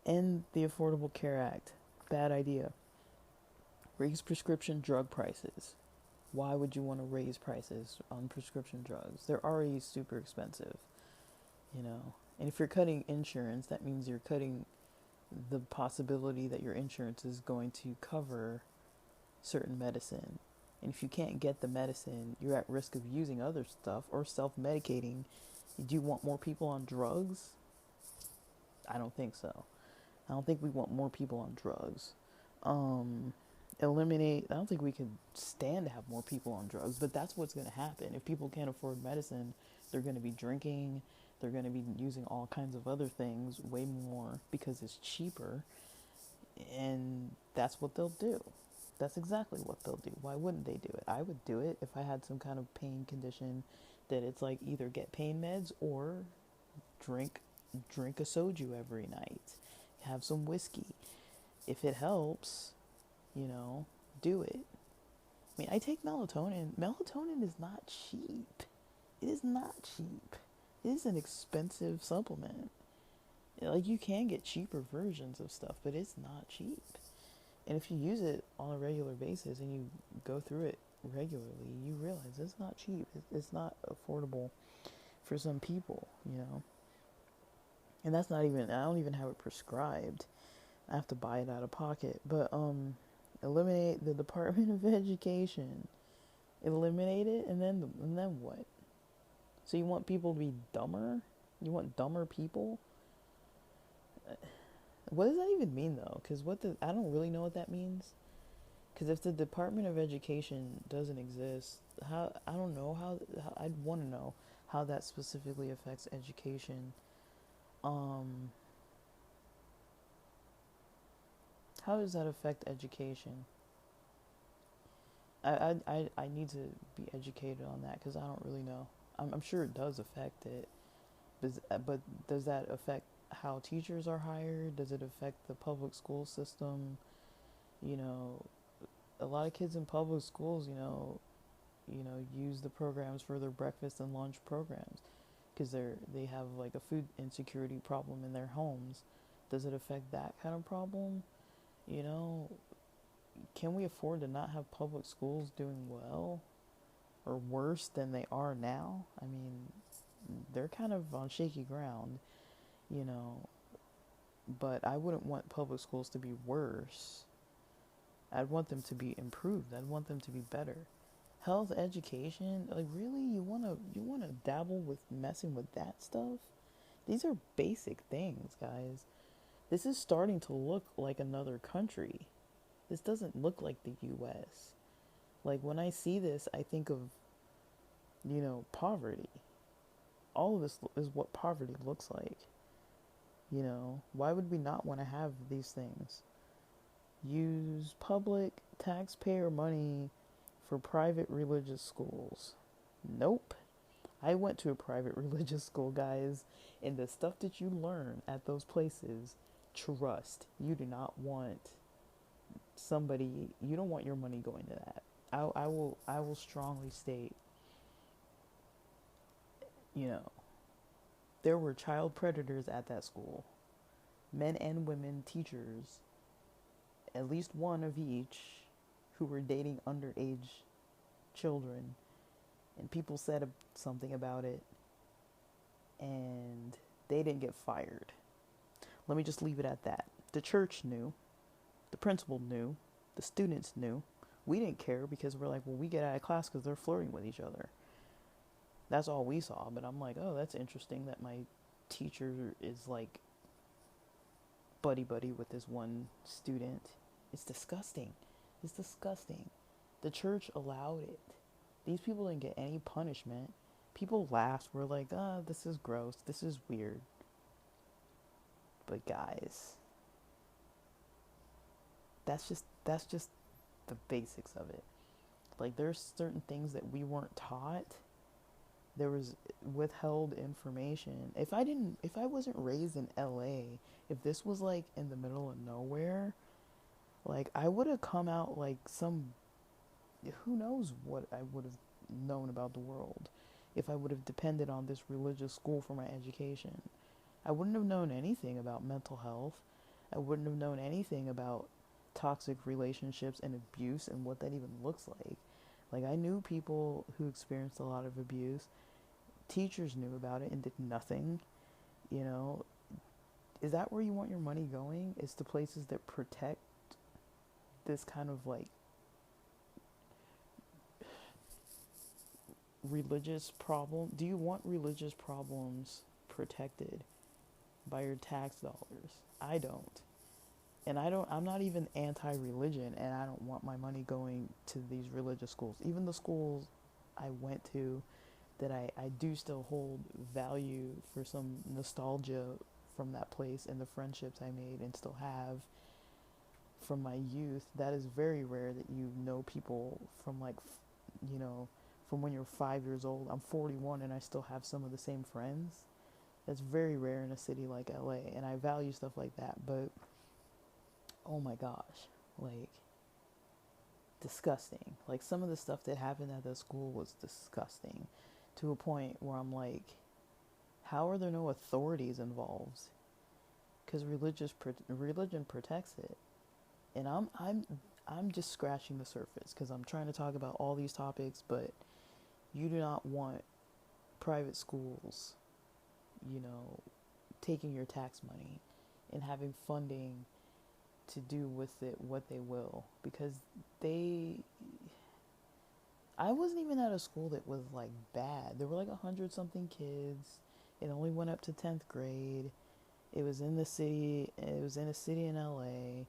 End the Affordable Care Act. Bad idea. Raise prescription drug prices. Why would you want to raise prices on prescription drugs? They're already super expensive, you know? And if you're cutting insurance, that means you're cutting the possibility that your insurance is going to cover certain medicine. And if you can't get the medicine, you're at risk of using other stuff or self-medicating. Do you want more people on drugs? I don't think so. I don't think we want more people on drugs. Eliminate, I don't think we could stand to have more people on drugs, but that's what's going to happen. If people can't afford medicine, they're going to be drinking, they're going to be using all kinds of other things way more because it's cheaper, and that's what they'll do. That's exactly what they'll do. Why wouldn't they do it? I would do it if I had some kind of pain condition that it's like either get pain meds or drink a soju every night. Have some whiskey. If it helps, do it. I mean, I take melatonin. Melatonin is not cheap. It is not cheap. It is an expensive supplement. Like, you can get cheaper versions of stuff, but it's not cheap. And if you use it on a regular basis and you go through it regularly, you realize it's not cheap. It's not affordable for some people, And that's not even, I don't even have it prescribed. I have to buy it out of pocket. But, eliminate the Department of Education. Eliminate it, and then what? So you want people to be dumber? You want dumber people? What does that even mean, though? Because I don't really know what that means. Because if the Department of Education doesn't exist, I don't know how I'd want to know how that specifically affects education. How does that affect education? I need to be educated on that because I don't really know. I'm sure it does affect it, but does that affect how teachers are hired? Does it affect the public school system? A lot of kids in public schools, use the programs for their breakfast and lunch programs because they have like a food insecurity problem in their homes. Does it affect that kind of problem? Can we afford to not have public schools doing well or worse than they are now? I mean, they're kind of on shaky ground, but I wouldn't want public schools to be worse. I'd want them to be improved. I'd want them to be better. Health education, like, really, you wanna dabble with messing with that stuff? These are basic things, guys. This is starting to look like another country. This doesn't look like the US. Like, when I see this, I think of, poverty. All of this is what poverty looks like. Why would we not want to have these things? Use public taxpayer money for private religious schools. Nope. I went to a private religious school, guys, and the stuff that you learn at those places, trust. You do not want you don't want your money going to that. I will strongly state, there were child predators at that school. Men and women teachers, at least one of each, who were dating underage children. And people said something about it, and they didn't get fired. Let me just leave it at that. The church knew. The principal knew. The students knew. We didn't care because we're like, well, we get out of class because they're flirting with each other. That's all we saw. But I'm like, oh, that's interesting that my teacher is like buddy with this one student. It's disgusting. It's disgusting. The church allowed it. These people didn't get any punishment. People laughed. We're like, this is gross. This is weird. But guys, that's just the basics of it. Like, there's certain things that we weren't taught. There was withheld information. If I wasn't raised in LA, if this was like in the middle of nowhere, like I would have come out like some, who knows what I would have known about the world if I would have depended on this religious school for my education. I wouldn't have known anything about mental health. I wouldn't have known anything about toxic relationships and abuse and what that even looks like. Like, I knew people who experienced a lot of abuse. Teachers knew about it and did nothing. You know, is that where you want your money going? Is to places that protect this kind of like religious problem? Do you want religious problems protected by your tax dollars? I don't. And I'm not even anti-religion, and I don't want my money going to these religious schools. Even the schools I went to that I do still hold value for some nostalgia from that place and the friendships I made and still have from my youth. That is very rare that you know people from like, you know, from when you're 5 years old. I'm 41 and I still have some of the same friends. That's very rare in a city like LA, and I value stuff like that. But oh my gosh, like, disgusting. Like, some of the stuff that happened at the school was disgusting, to a point where I'm like, how are there no authorities involved? Because religion protects it. And I'm just scratching the surface, because I'm trying to talk about all these topics. But you do not want private schools, you know, taking your tax money and having funding to do with it what they will, because I wasn't even at a school that was like bad. There were like 100 something kids. It only went up to 10th grade. It was in the city. It was in a city in LA.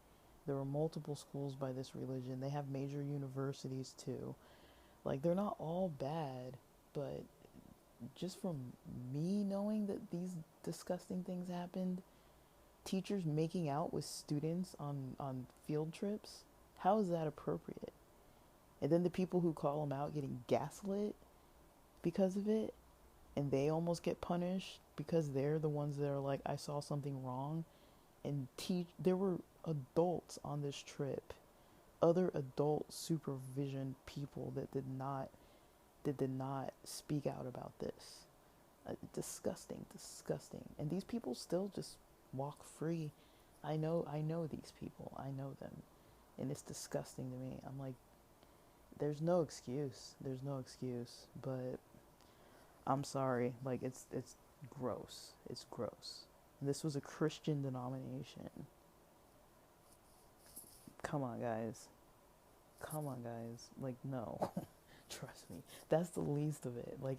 There were multiple schools by this religion. They have major universities too. Like, they're not all bad, but just from me knowing that these disgusting things happened, teachers making out with students on field trips, how is that appropriate? And then the people who call them out getting gaslit because of it, and they almost get punished because they're the ones that are like, I saw something wrong. And there were adults on this trip, other adult supervision people that did not speak out about this. Disgusting. And these people still just walk free. I know these people. I know them. And it's disgusting to me. I'm like, there's no excuse. But I'm sorry. Like, it's gross. It's gross. And this was a Christian denomination. Come on, guys. Like, no. Trust me. That's the least of it. Like,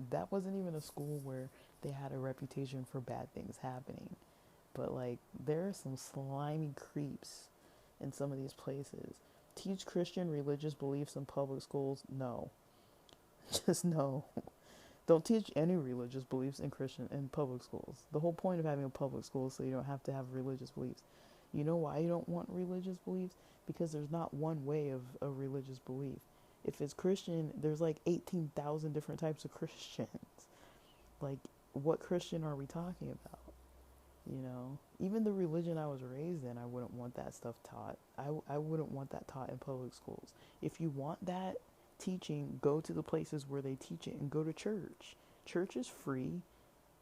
that wasn't even a school where they had a reputation for bad things happening. But, like, there are some slimy creeps in some of these places. Teach Christian religious beliefs in public schools? No. Just no. Don't teach any religious beliefs in public schools. The whole point of having a public school is so you don't have to have religious beliefs. You know why you don't want religious beliefs? Because there's not one way of a religious belief. If it's Christian, there's like 18,000 different types of Christians. Like, what Christian are we talking about? You know, even the religion I was raised in, I wouldn't want that stuff taught. I wouldn't want that taught in public schools. If you want that teaching, go to the places where they teach it and go to church. Church is free.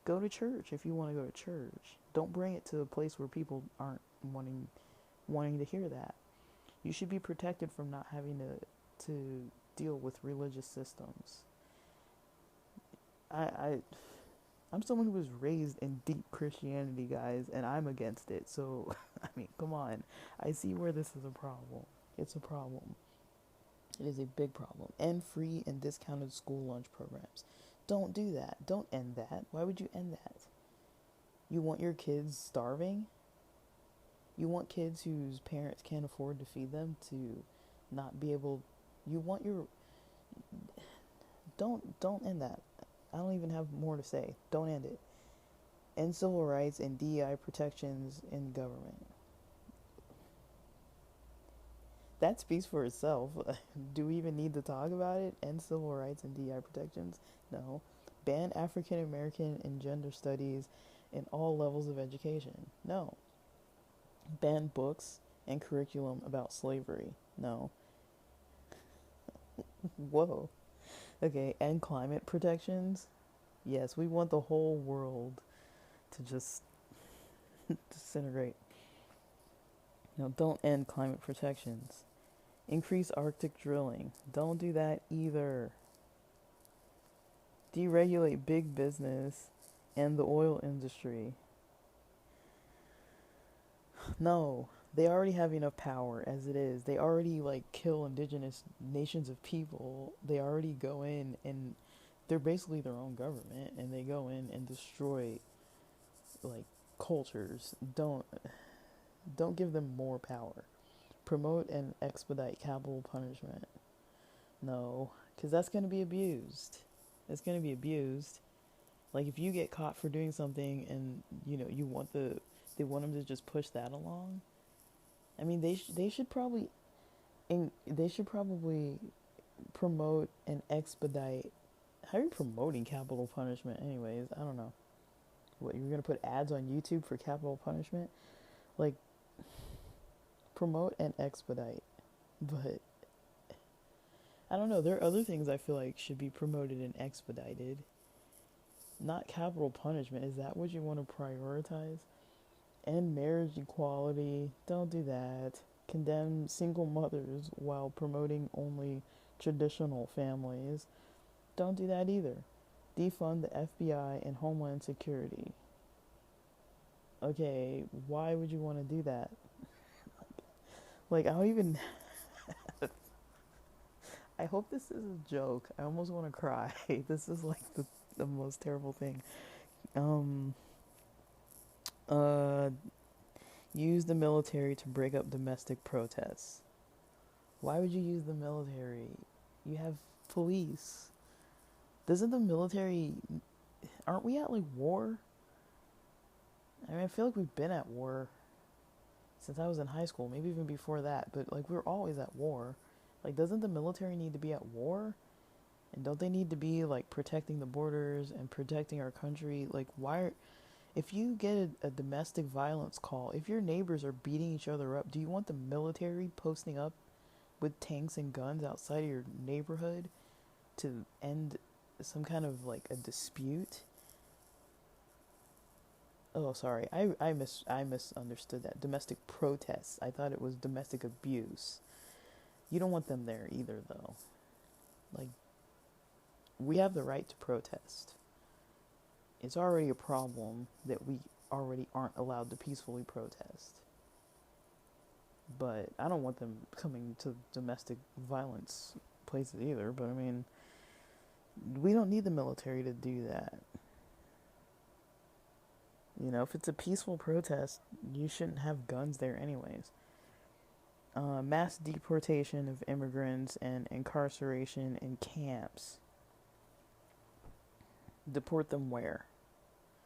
Go to church if you want to go to church. Don't bring it to a place where people aren't wanting to hear that. You should be protected from not having to deal with religious systems. I'm someone who was raised in deep Christianity, guys, and I'm against it. So, I mean, come on. I see where this is a problem. It's a problem. It is a big problem. End free and discounted school lunch programs. Don't do that. Don't end that. Why would you end that? You want your kids starving? You want kids whose parents can't afford to feed them to not be able... You want your... Don't end that. I don't even have more to say. Don't end it. End civil rights and DEI protections in government. That speaks for itself. Do we even need to talk about it? End civil rights and DI protections? No. Ban African American and gender studies in all levels of education? No. Ban books and curriculum about slavery? No. Whoa. Okay, and climate protections? Yes, we want the whole world to just disintegrate. No, don't end climate protections. Increase Arctic drilling. Don't do that either. Deregulate big business and the oil industry. No, they already have enough power as it is. They already like kill indigenous nations of people. They already go in and they're basically their own government and they go in and destroy like cultures. Don't give them more power. Promote and expedite capital punishment. No, cuz that's going to be abused. It's going to be abused. Like if you get caught for doing something and you want they want them to just push that along. I mean, they should probably they should probably promote and expedite. How are you promoting capital punishment, anyways? I don't know. What, you're gonna put ads on YouTube for capital punishment? Like, promote and expedite. But I don't know. There are other things I feel like should be promoted and expedited. Not capital punishment. Is that what you want to prioritize? End marriage equality. Don't do that. Condemn single mothers while promoting only traditional families. Don't do that either. Defund the FBI and Homeland Security. Okay, why would you want to do that? Like, I don't even. I hope this is a joke. I almost want to cry. This is like the most terrible thing. Um, uh, use the military to break up domestic protests. Why would you use the military? You have police. Doesn't the military. Aren't we at like war? I mean, I feel like we've been at war since I was in high school, maybe even before that, but like we're always at war. Like, doesn't the military need to be at war? And don't they need to be like protecting the borders and protecting our country? Like, why if you get a domestic violence call, if your neighbors are beating each other up, do you want the military posting up with tanks and guns outside of your neighborhood to end some kind of like a dispute? Oh, sorry. I misunderstood that. Domestic protests. I thought it was domestic abuse. You don't want them there either, though. Like, we have the right to protest. It's already a problem that we already aren't allowed to peacefully protest. But I don't want them coming to domestic violence places either. But I mean, we don't need the military to do that. You know, if it's a peaceful protest, you shouldn't have guns there anyways. Mass deportation of immigrants and incarceration in camps. Deport them where?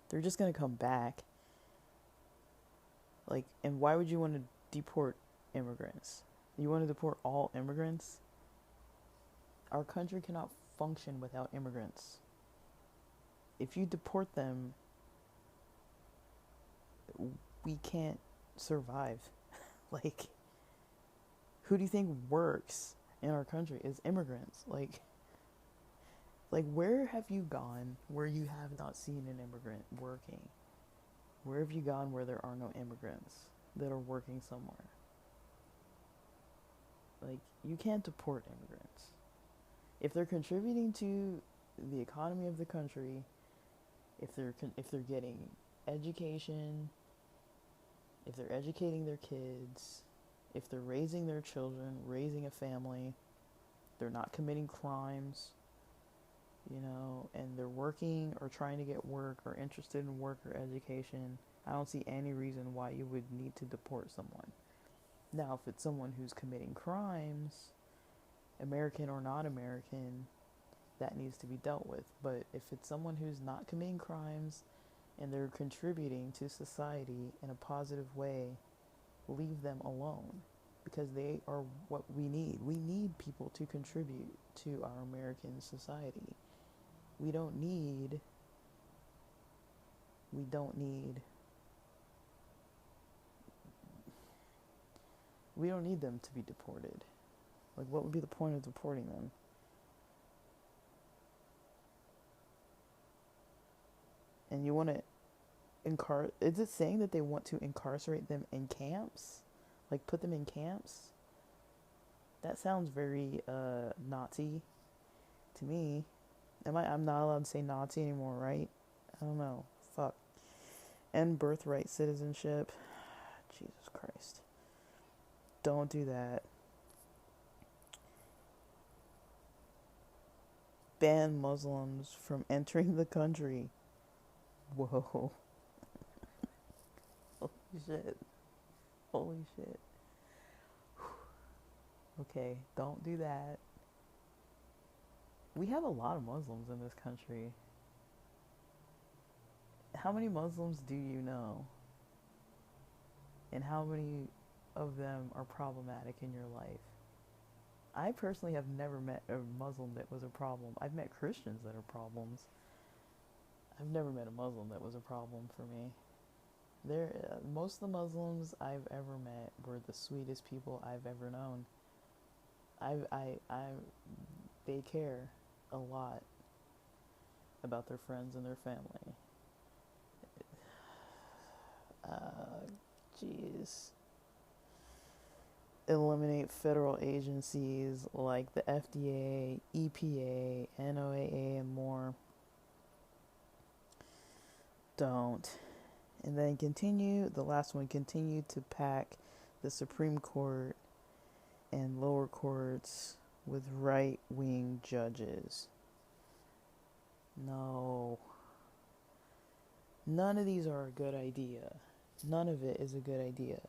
They're just going to come back. Like, and why would you want to deport immigrants? You want to deport all immigrants? Our country cannot function without immigrants. If you deport them, we can't survive. Like, who do you think works in our country is immigrants? Like where have you gone where you have not seen an immigrant working? Where have you gone where there are no immigrants that are working somewhere? Like, you can't deport immigrants. If they're contributing to the economy of the country, if they're getting education, if they're educating their kids, if they're raising their children, raising a family, they're not committing crimes, and they're working or trying to get work or interested in work or education, I don't see any reason why you would need to deport someone. Now, if it's someone who's committing crimes, American or not American, that needs to be dealt with. But if it's someone who's not committing crimes and they're contributing to society in a positive way, leave them alone. because they are what we need. We need people to contribute to our American society. We don't need we don't need we don't need them to be deported. Like, what would be the point of deporting them? And you want to is it saying that they want to incarcerate them in camps? Like, put them in camps? That sounds very Nazi to me. I'm not allowed to say Nazi anymore, right? I don't know. Fuck. And birthright citizenship. Jesus Christ. Don't do that. Ban Muslims from entering the country. Whoa. Holy shit. Holy shit. Okay, don't do that. We have a lot of Muslims in this country. How many Muslims do you know? And how many of them are problematic in your life? I personally have never met a Muslim that was a problem. I've met Christians that are problems. I've never met a Muslim that was a problem for me. Most of the Muslims I've ever met were the sweetest people I've ever known. They care a lot about their friends and their family. Jeez. Eliminate federal agencies like the FDA, EPA, NOAA, and more. Don't. And then the last one, continue to pack the Supreme Court and lower courts with right-wing judges. No. None of these are a good idea. None of it is a good idea.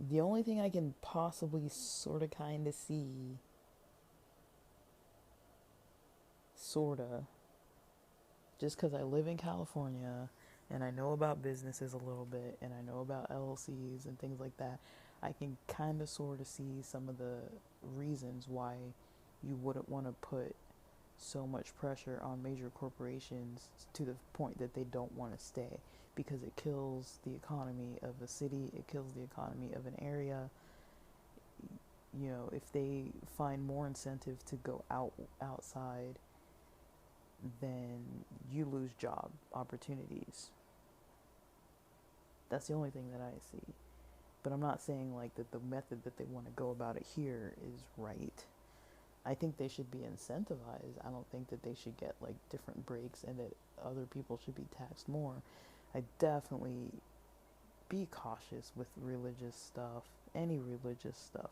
The only thing I can possibly sort of kind of see, just because I live in California and I know about businesses a little bit and I know about LLCs and things like that, I can kind of sort of see some of the reasons why you wouldn't want to put so much pressure on major corporations to the point that they don't want to stay, because it kills the economy of a city, it kills the economy of an area. You know, if they find more incentive to go outside, then you lose job opportunities. That's the only thing that I see. But I'm not saying like that the method that they want to go about it here is right. I think they should be incentivized. I don't think that they should get like different breaks and that other people should be taxed more. I definitely be cautious with religious stuff, any religious stuff,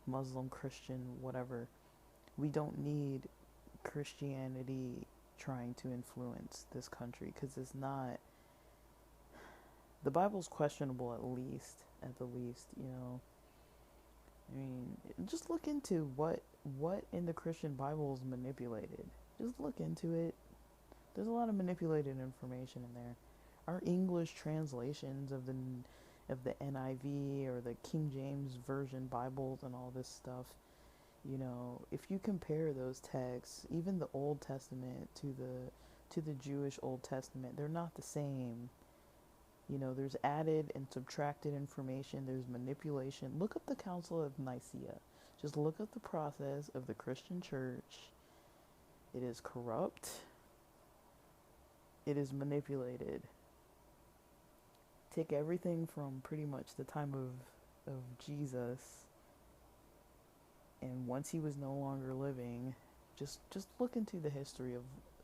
Muslim, Christian, whatever. We don't need Christianity trying to influence this country, because it's not. The Bible's questionable at the least, you know. I mean, just look into what in the Christian Bible is manipulated. Just look into it. There's a lot of manipulated information in there. Our English translations of the NIV or the King James Version Bibles and all this stuff, you know, if you compare those texts, even the Old Testament to the Jewish Old Testament, they're not the same. You know, there's added and subtracted information. There's manipulation. Look up the Council of Nicaea. Just look up the process of the Christian church. It is corrupt. It is manipulated. Take everything from pretty much the time of Jesus, and once he was no longer living, just look into the history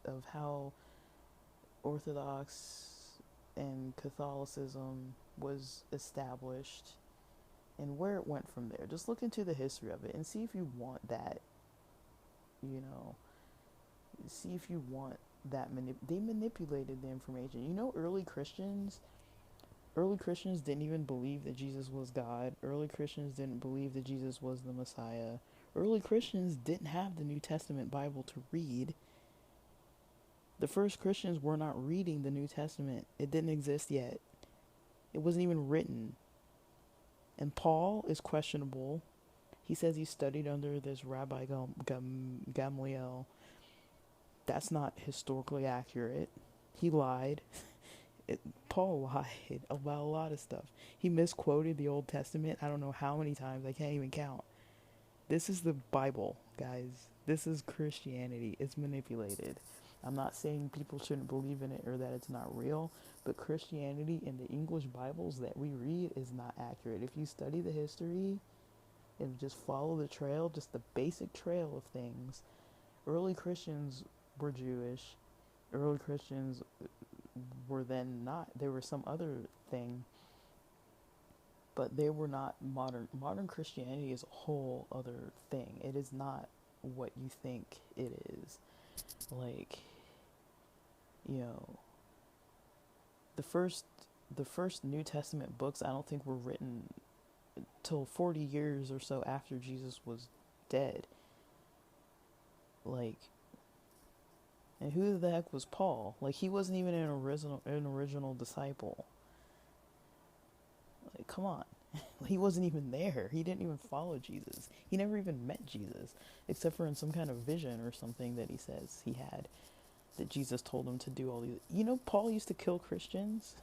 of how Orthodox and Catholicism was established and where it went from there. Just look into the history of it and see if you want that, you know, see if you want that. They manipulated the information. You know, early Christians didn't even believe that Jesus was God. Early Christians didn't believe that Jesus was the Messiah. Early Christians didn't have the New Testament Bible to read. The first Christians were not reading the New Testament. It didn't exist yet. It wasn't even written. And Paul is questionable. He says he studied under this Rabbi Gamliel. That's not historically accurate. He lied. It, Paul lied about a lot of stuff. He misquoted the Old Testament. I don't know how many times. I can't even count. This is the Bible, guys. This is Christianity. It's manipulated. I'm not saying people shouldn't believe in it or that it's not real, but Christianity in the English Bibles that we read is not accurate. If you study the history and just follow the trail, just the basic trail of things, early Christians were Jewish. Early Christians were then not. They were some other thing, but they were not modern. Modern Christianity is a whole other thing. It is not what you think it is. Like, you know, the first New Testament books I don't think were written till 40 years or so after Jesus was dead. Like, and who the heck was Paul? Like, he wasn't even an original disciple. Like, come on. He wasn't even there. He didn't even follow Jesus. He never even met Jesus, except for in some kind of vision or something that he says he had, that Jesus told him to do all these. You know, Paul used to kill Christians.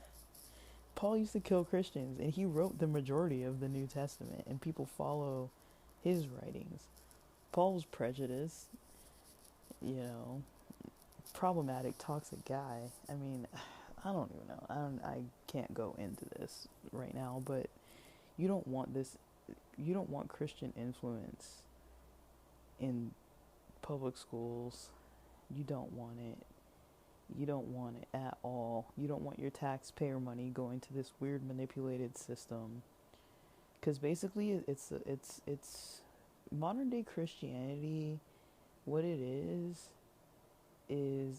Paul used to kill Christians, and he wrote the majority of the New Testament, and people follow his writings. Paul was prejudiced, you know, problematic, toxic guy. I mean, I don't even know. I can't go into this right now, but you don't want this. You don't want Christian influence in public schools. You don't want it. You don't want it at all. You don't want your taxpayer money going to this weird manipulated system. Because basically, it's modern day Christianity. What it is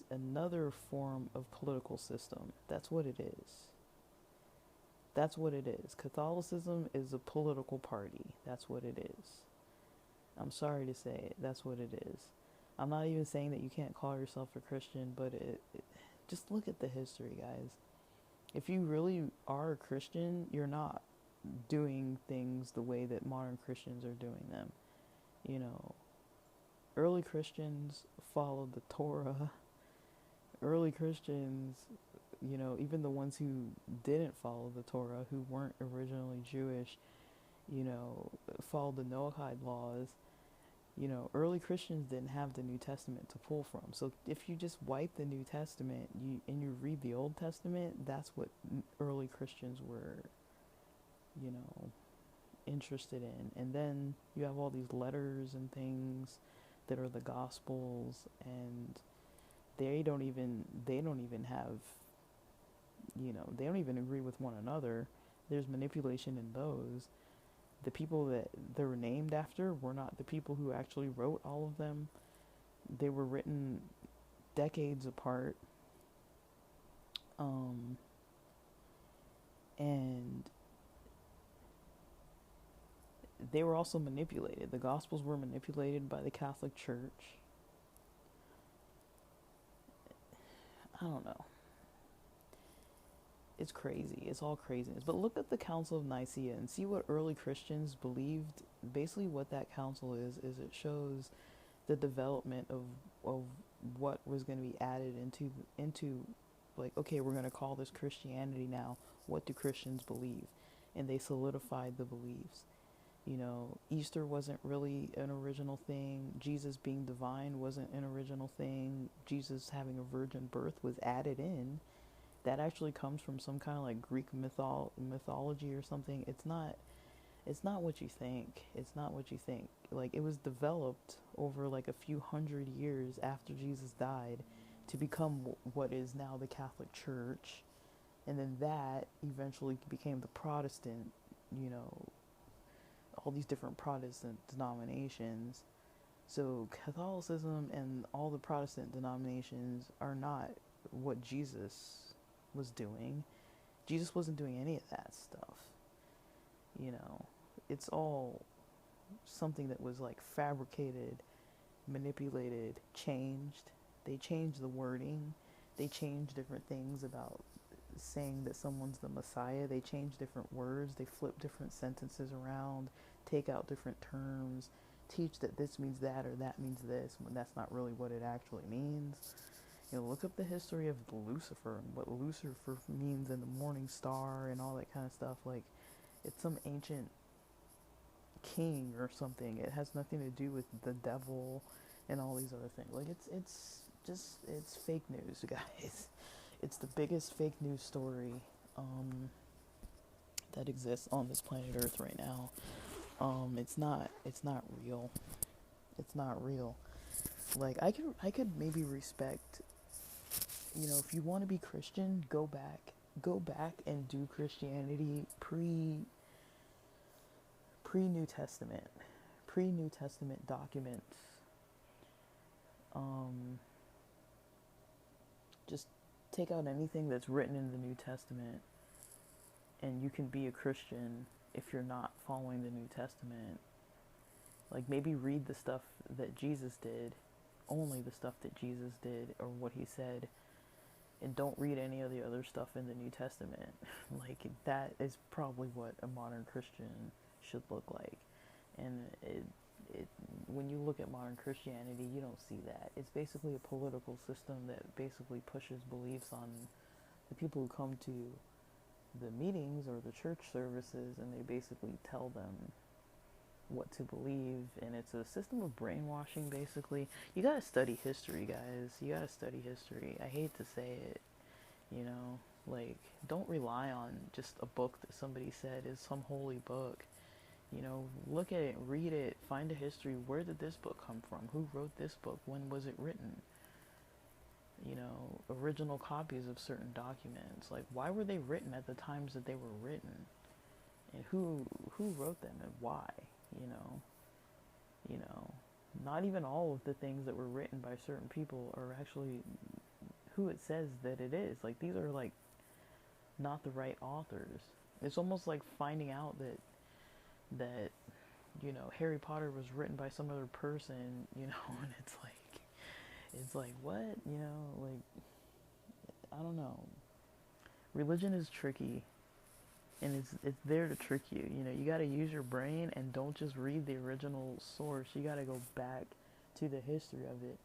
another form of political system. That's what it is. That's what it is. Catholicism is a political party. That's what it is. I'm sorry to say it. That's what it is. I'm not even saying that you can't call yourself a Christian, but just look at the history, guys. If you really are a Christian, you're not doing things the way that modern Christians are doing them. You know, early Christians followed the Torah. Early Christians, you know, even the ones who didn't follow the Torah, who weren't originally Jewish, you know, followed the Noahide laws. You know, early Christians didn't have the New Testament to pull from. So if you just wipe the New Testament and you read the Old Testament, that's what early Christians were, you know, interested in. And then you have all these letters and things that are the Gospels, and they don't even have, you know, they don't even agree with one another. There's manipulation in those. The people that they're named after were not the people who actually wrote all of them. They were written decades apart. And they were also manipulated. The Gospels were manipulated by the Catholic Church. I don't know. It's crazy. It's all craziness. But look at the Council of Nicaea and see what early Christians believed. Basically what that council is it shows the development of what was going to be added into like, okay, we're going to call this Christianity now. What do Christians believe? And they solidified the beliefs. You know, Easter wasn't really an original thing. Jesus being divine wasn't an original thing. Jesus having a virgin birth was added in. That actually comes from some kind of like Greek mythology or something. It's not what you think. It's not what you think. Like, it was developed over like a few hundred years after Jesus died to become what is now the Catholic Church. And then that eventually became the Protestant, you know, all these different Protestant denominations. So Catholicism and all the Protestant denominations are not what Jesus was doing. Jesus wasn't doing any of that stuff. You know, it's all something that was like fabricated, manipulated, changed. They changed the wording. They changed different things about saying that someone's the Messiah, they change different words, they flip different sentences around, take out different terms, teach that this means that or that means this when that's not really what it actually means. You know, look up the history of Lucifer and what Lucifer means in the morning star and all that kind of stuff. Like, it's some ancient king or something. It has nothing to do with the devil and all these other things. Like, it's fake news, guys. It's the biggest fake news story that exists on this planet Earth right now. It's not real. It's not real. Like, I could maybe respect, you know, if you want to be Christian, go back and do Christianity pre New Testament documents. Just take out anything that's written in the New Testament, and you can be a Christian if you're not following the New Testament. Like, maybe read the stuff that Jesus did, only the stuff that Jesus did or what he said, and don't read any of the other stuff in the New Testament. Like, that is probably what a modern Christian should look like. And when you look at modern Christianity, you don't see that. It's basically a political system that basically pushes beliefs on the people who come to the meetings or the church services, and they basically tell them what to believe, and it's a system of brainwashing, basically. You gotta study history, guys. You gotta study history. I hate to say it, you know, like, don't rely on just a book that somebody said is some holy book. You know, look at it, read it, find a history. Where did this book come from? Who wrote this book? When was it written? You know, original copies of certain documents. Like, why were they written at the times that they were written? And who wrote them and why? You know, not even all of the things that were written by certain people are actually who it says that it is. Like, these are, like, not the right authors. It's almost like finding out that you know, Harry Potter was written by some other person, you know, and it's like what, you know, like, I don't know. Religion is tricky, and it's there to trick you. You know, you got to use your brain and don't just read the original source. You got to go back to the history of it.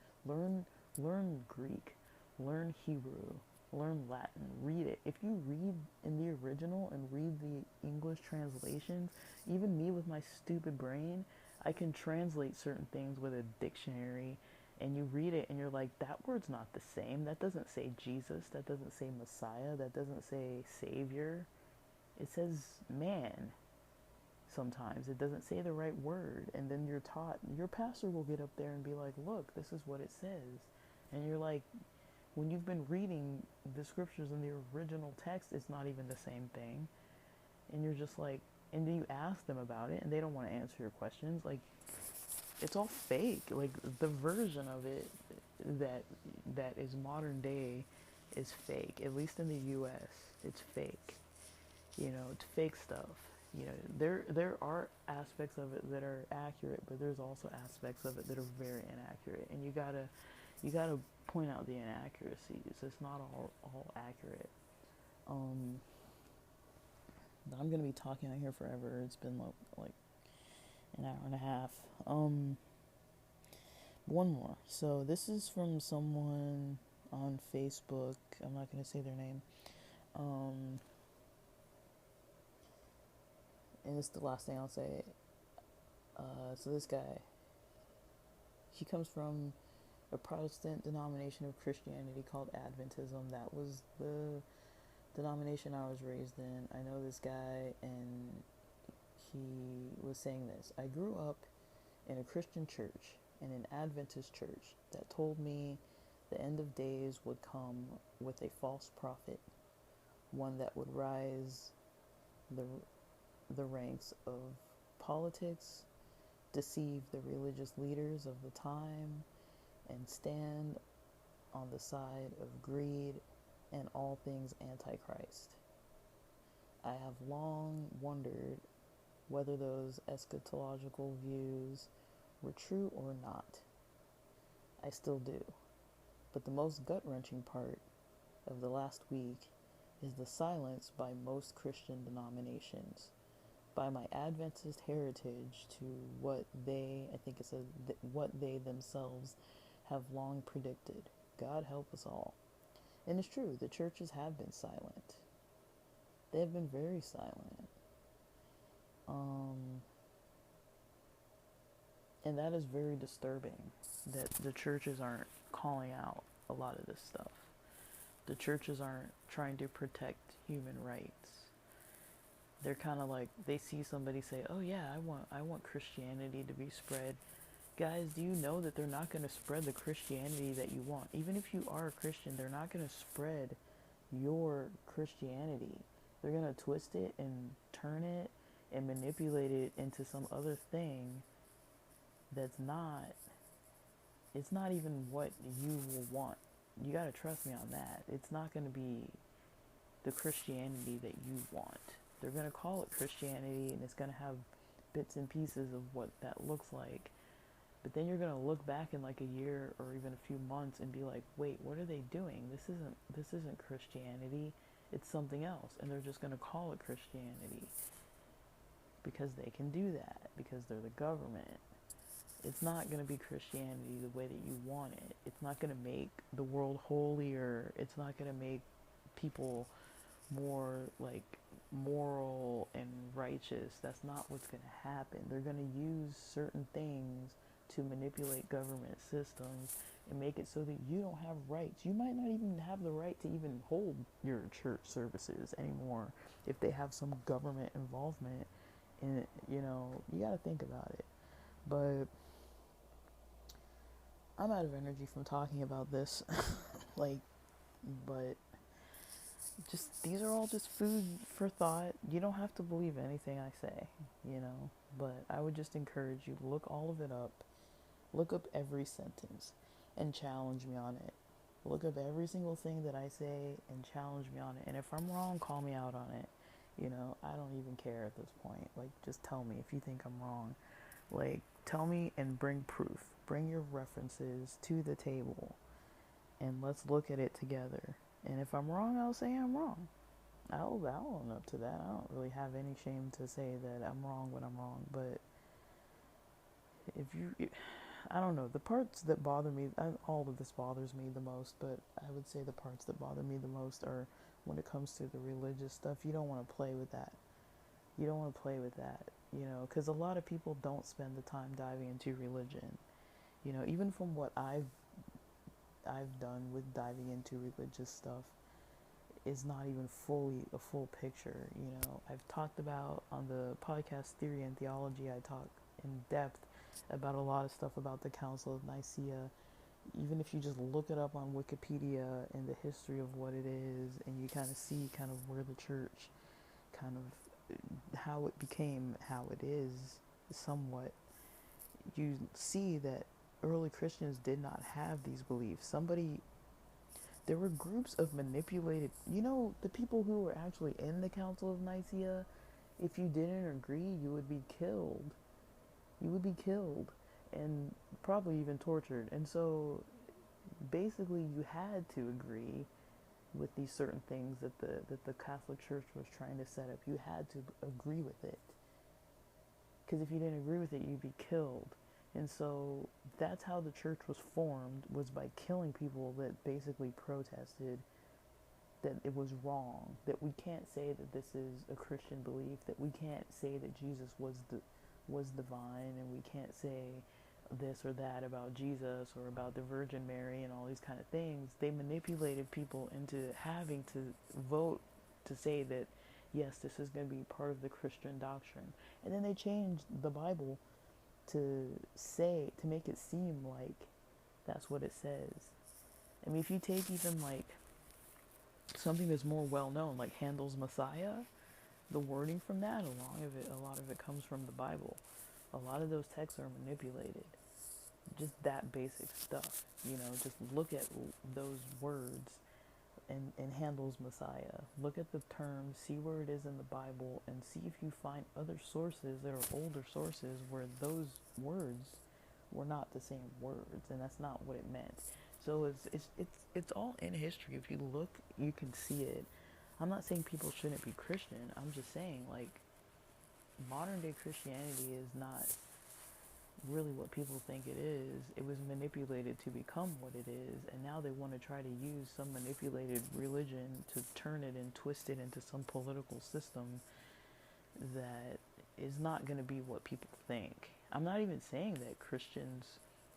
Learn Greek, learn Hebrew, learn Latin, read it. If you read in the original and read the English translations, even me with my stupid brain, I can translate certain things with a dictionary, and you read it and you're like, that word's not the same. That doesn't say Jesus. That doesn't say Messiah. That doesn't say Savior. It says man. Sometimes it doesn't say the right word, and then you're taught, your pastor will get up there and be like, look, this is what it says. And you're like, when you've been reading the scriptures in the original text, it's not even the same thing. And you're just like, and then you ask them about it, and they don't want to answer your questions. Like, it's all fake. Like, the version of it that is modern day is fake. At least in the U.S., it's fake. You know, it's fake stuff. You know, there are aspects of it that are accurate, but there's also aspects of it that are very inaccurate, and you gotta point out the inaccuracies. It's not all accurate. But I'm gonna be talking on here forever. It's been like an hour and a half. One more. So this is from someone on Facebook. I'm not gonna say their name. And it's the last thing I'll say. So this guy, he comes from a Protestant denomination of Christianity called Adventism. That was the denomination I was raised in. I know this guy, and he was saying this. I grew up in a Christian church, in an Adventist church, that told me the end of days would come with a false prophet, one that would rise the ranks of politics, deceive the religious leaders of the time, and stand on the side of greed and all things antichrist. I have long wondered whether those eschatological views were true or not. I still do. But the most gut-wrenching part of the last week is the silence by most Christian denominations, by my Adventist heritage to what they, I think it says, what they themselves have long predicted. God help us all. And it's true, the churches have been silent. They have been very silent. And that is very disturbing that the churches aren't calling out a lot of this stuff. The churches aren't trying to protect human rights. They're kind of like, they see somebody say, "Oh yeah, I want Christianity to be spread." Guys, do you know that they're not going to spread the Christianity that you want? Even if you are a Christian, they're not going to spread your Christianity. They're going to twist it and turn it and manipulate it into some other thing that's not, it's not even what you will want. You got to trust me on that. It's not going to be the Christianity that you want. They're going to call it Christianity, and it's going to have bits and pieces of what that looks like. But then you're going to look back in like a year or even a few months and be like, "Wait, what are they doing? This isn't Christianity. It's something else." And they're just going to call it Christianity because they can do that, because they're the government. It's not going to be Christianity the way that you want it. It's not going to make the world holier. It's not going to make people more like moral and righteous. That's not what's going to happen. They're going to use certain things to manipulate government systems and make it so that you don't have rights. You might not even have the right to even hold your church services anymore if they have some government involvement in it. You know, you got to think about it. But I'm out of energy from talking about this. Like, but just, these are all just food for thought. You don't have to believe anything I say, you know, but I would just encourage you to look all of it up. Look up every sentence and challenge me on it. Look up every single thing that I say and challenge me on it. And if I'm wrong, call me out on it. You know, I don't even care at this point. Like, just tell me if you think I'm wrong. Like, tell me and bring proof. Bring your references to the table and let's look at it together. And if I'm wrong, I'll say I'm wrong. I'll own up to that. I don't really have any shame to say that I'm wrong when I'm wrong. But I don't know, the parts that bother me, all of this bothers me the most, but I would say the parts that bother me the most are when it comes to the religious stuff. You don't want to play with that. You don't want to play with that, you know, because a lot of people don't spend the time diving into religion. You know, even from what I've done with diving into religious stuff is not even fully a full picture. You know, I've talked about on the podcast Theory and Theology, I talk in depth about a lot of stuff about the Council of Nicaea. Even if you just look it up on Wikipedia and the history of what it is, and you kind of see kind of where the church kind of how it became how it is somewhat, you see that early Christians did not have these beliefs. There were groups of manipulated, you know, the people who were actually in the Council of Nicaea, if you didn't agree, you would be killed. You would be killed and probably even tortured. And so basically you had to agree with these certain things that the Catholic Church was trying to set up. You had to agree with it. Because if you didn't agree with it, you'd be killed. And so that's how the church was formed, was by killing people that basically protested that it was wrong, that we can't say that this is a Christian belief, that we can't say that Jesus was divine, and we can't say this or that about Jesus or about the Virgin Mary and all these kind of things. They manipulated people into having to vote to say that, yes, this is going to be part of the Christian doctrine. And then they changed the Bible to make it seem like that's what it says. I mean, if you take even like something that's more well known, like Handel's Messiah, the wording from that, a lot of it comes from the Bible. A lot of those texts are manipulated. Just that basic stuff, you know, just look at those words and Handel's Messiah. Look at the terms, see where it is in the Bible, and see if you find other sources that are older sources where those words were not the same words, and that's not what it meant. So it's all in history. If you look, you can see it. I'm not saying people shouldn't be Christian. I'm just saying, like, modern day Christianity is not really what people think it is. It was manipulated to become what it is, and now they want to try to use some manipulated religion to turn it and twist it into some political system that is not going to be what people think. I'm not even saying that Christians,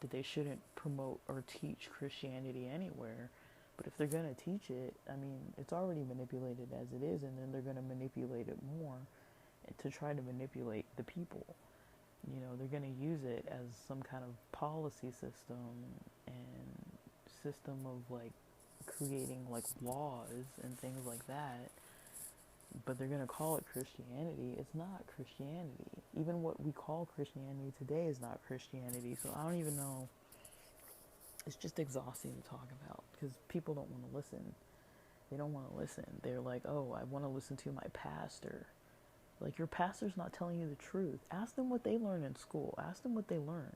that they shouldn't promote or teach Christianity anywhere, but if they're going to teach it, I mean, it's already manipulated as it is, and then they're going to manipulate it more to try to manipulate the people. You know, they're going to use it as some kind of policy system and system of like creating like laws and things like that. But they're going to call it Christianity. It's not Christianity. Even what we call Christianity today is not Christianity. So I don't even know. It's just exhausting to talk about because people don't want to listen. They don't want to listen. They're like, oh, I want to listen to my pastor. Like, your pastor's not telling you the truth. Ask them what they learn in school. Ask them what they learn.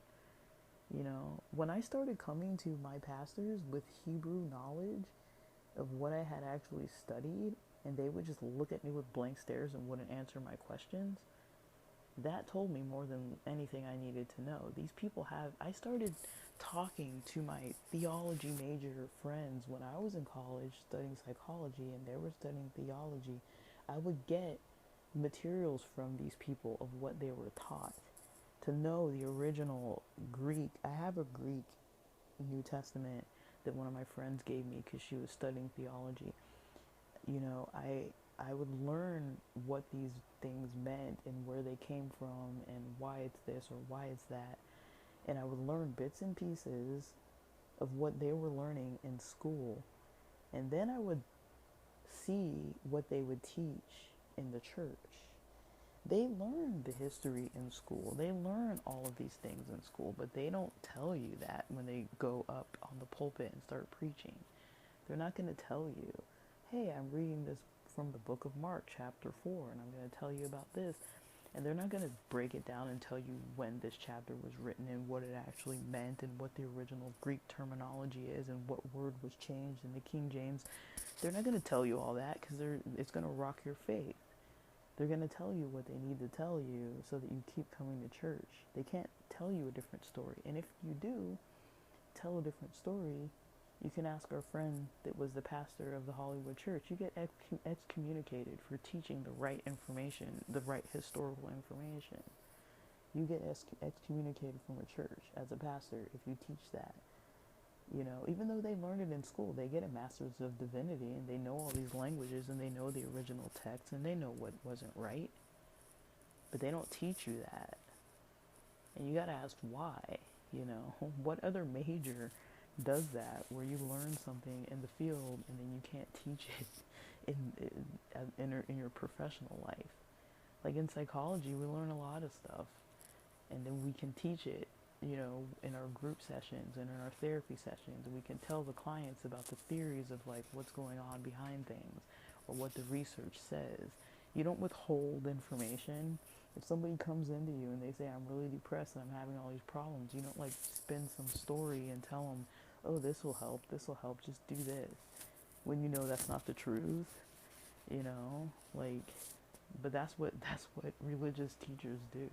You know, when I started coming to my pastors with Hebrew knowledge of what I had actually studied, and they would just look at me with blank stares and wouldn't answer my questions, that told me more than anything I needed to know. These people have, I started talking to my theology major friends when I was in college studying psychology and they were studying theology. I would get materials from these people of what they were taught, to know the original Greek. I have a Greek New Testament that one of my friends gave me because she was studying theology. You know, I would learn what these things meant and where they came from and why it's this or why it's that, and I would learn bits and pieces of what they were learning in school, and then I would see what they would teach in the church. They learn the history in school. They learn all of these things in school, but they don't tell you that when they go up on the pulpit and start preaching. They're not going to tell you, hey, I'm reading this from the book of Mark, chapter 4, and I'm going to tell you about this. And they're not going to break it down and tell you when this chapter was written and what it actually meant and what the original Greek terminology is and what word was changed in the King James. They're not going to tell you all that because it's going to rock your faith. They're going to tell you what they need to tell you so that you keep coming to church. They can't tell you a different story. And if you do tell a different story, you can ask our friend that was the pastor of the Hollywood church. You get excommunicated for teaching the right information, the right historical information. You get excommunicated from a church as a pastor if you teach that. You know, even though they learned it in school, they get a master's of divinity and they know all these languages and they know the original text and they know what wasn't right. But they don't teach you that. And you gotta ask why, you know. What other major does that where you learn something in the field and then you can't teach it in your professional life? Like in psychology, we learn a lot of stuff and then we can teach it, you know, in our group sessions and in our therapy sessions, and we can tell the clients about the theories of like what's going on behind things or what the research says. You don't withhold information. If somebody comes into you and they say, I'm really depressed and I'm having all these problems, you don't like spin some story and tell them, oh, this will help, just do this, when you know that's not the truth, you know, like, but that's what religious teachers do.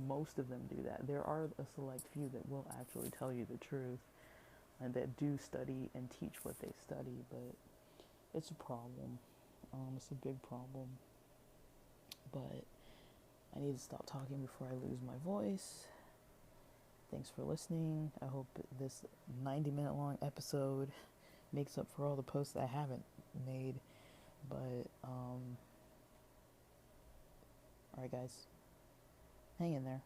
Most of them do that. There are a select few that will actually tell you the truth and that do study and teach what they study, but it's a problem. It's a big problem. But I need to stop talking before I lose my voice. Thanks for listening. I hope this 90-minute long episode makes up for all the posts I haven't made. But, alright guys, hang in there.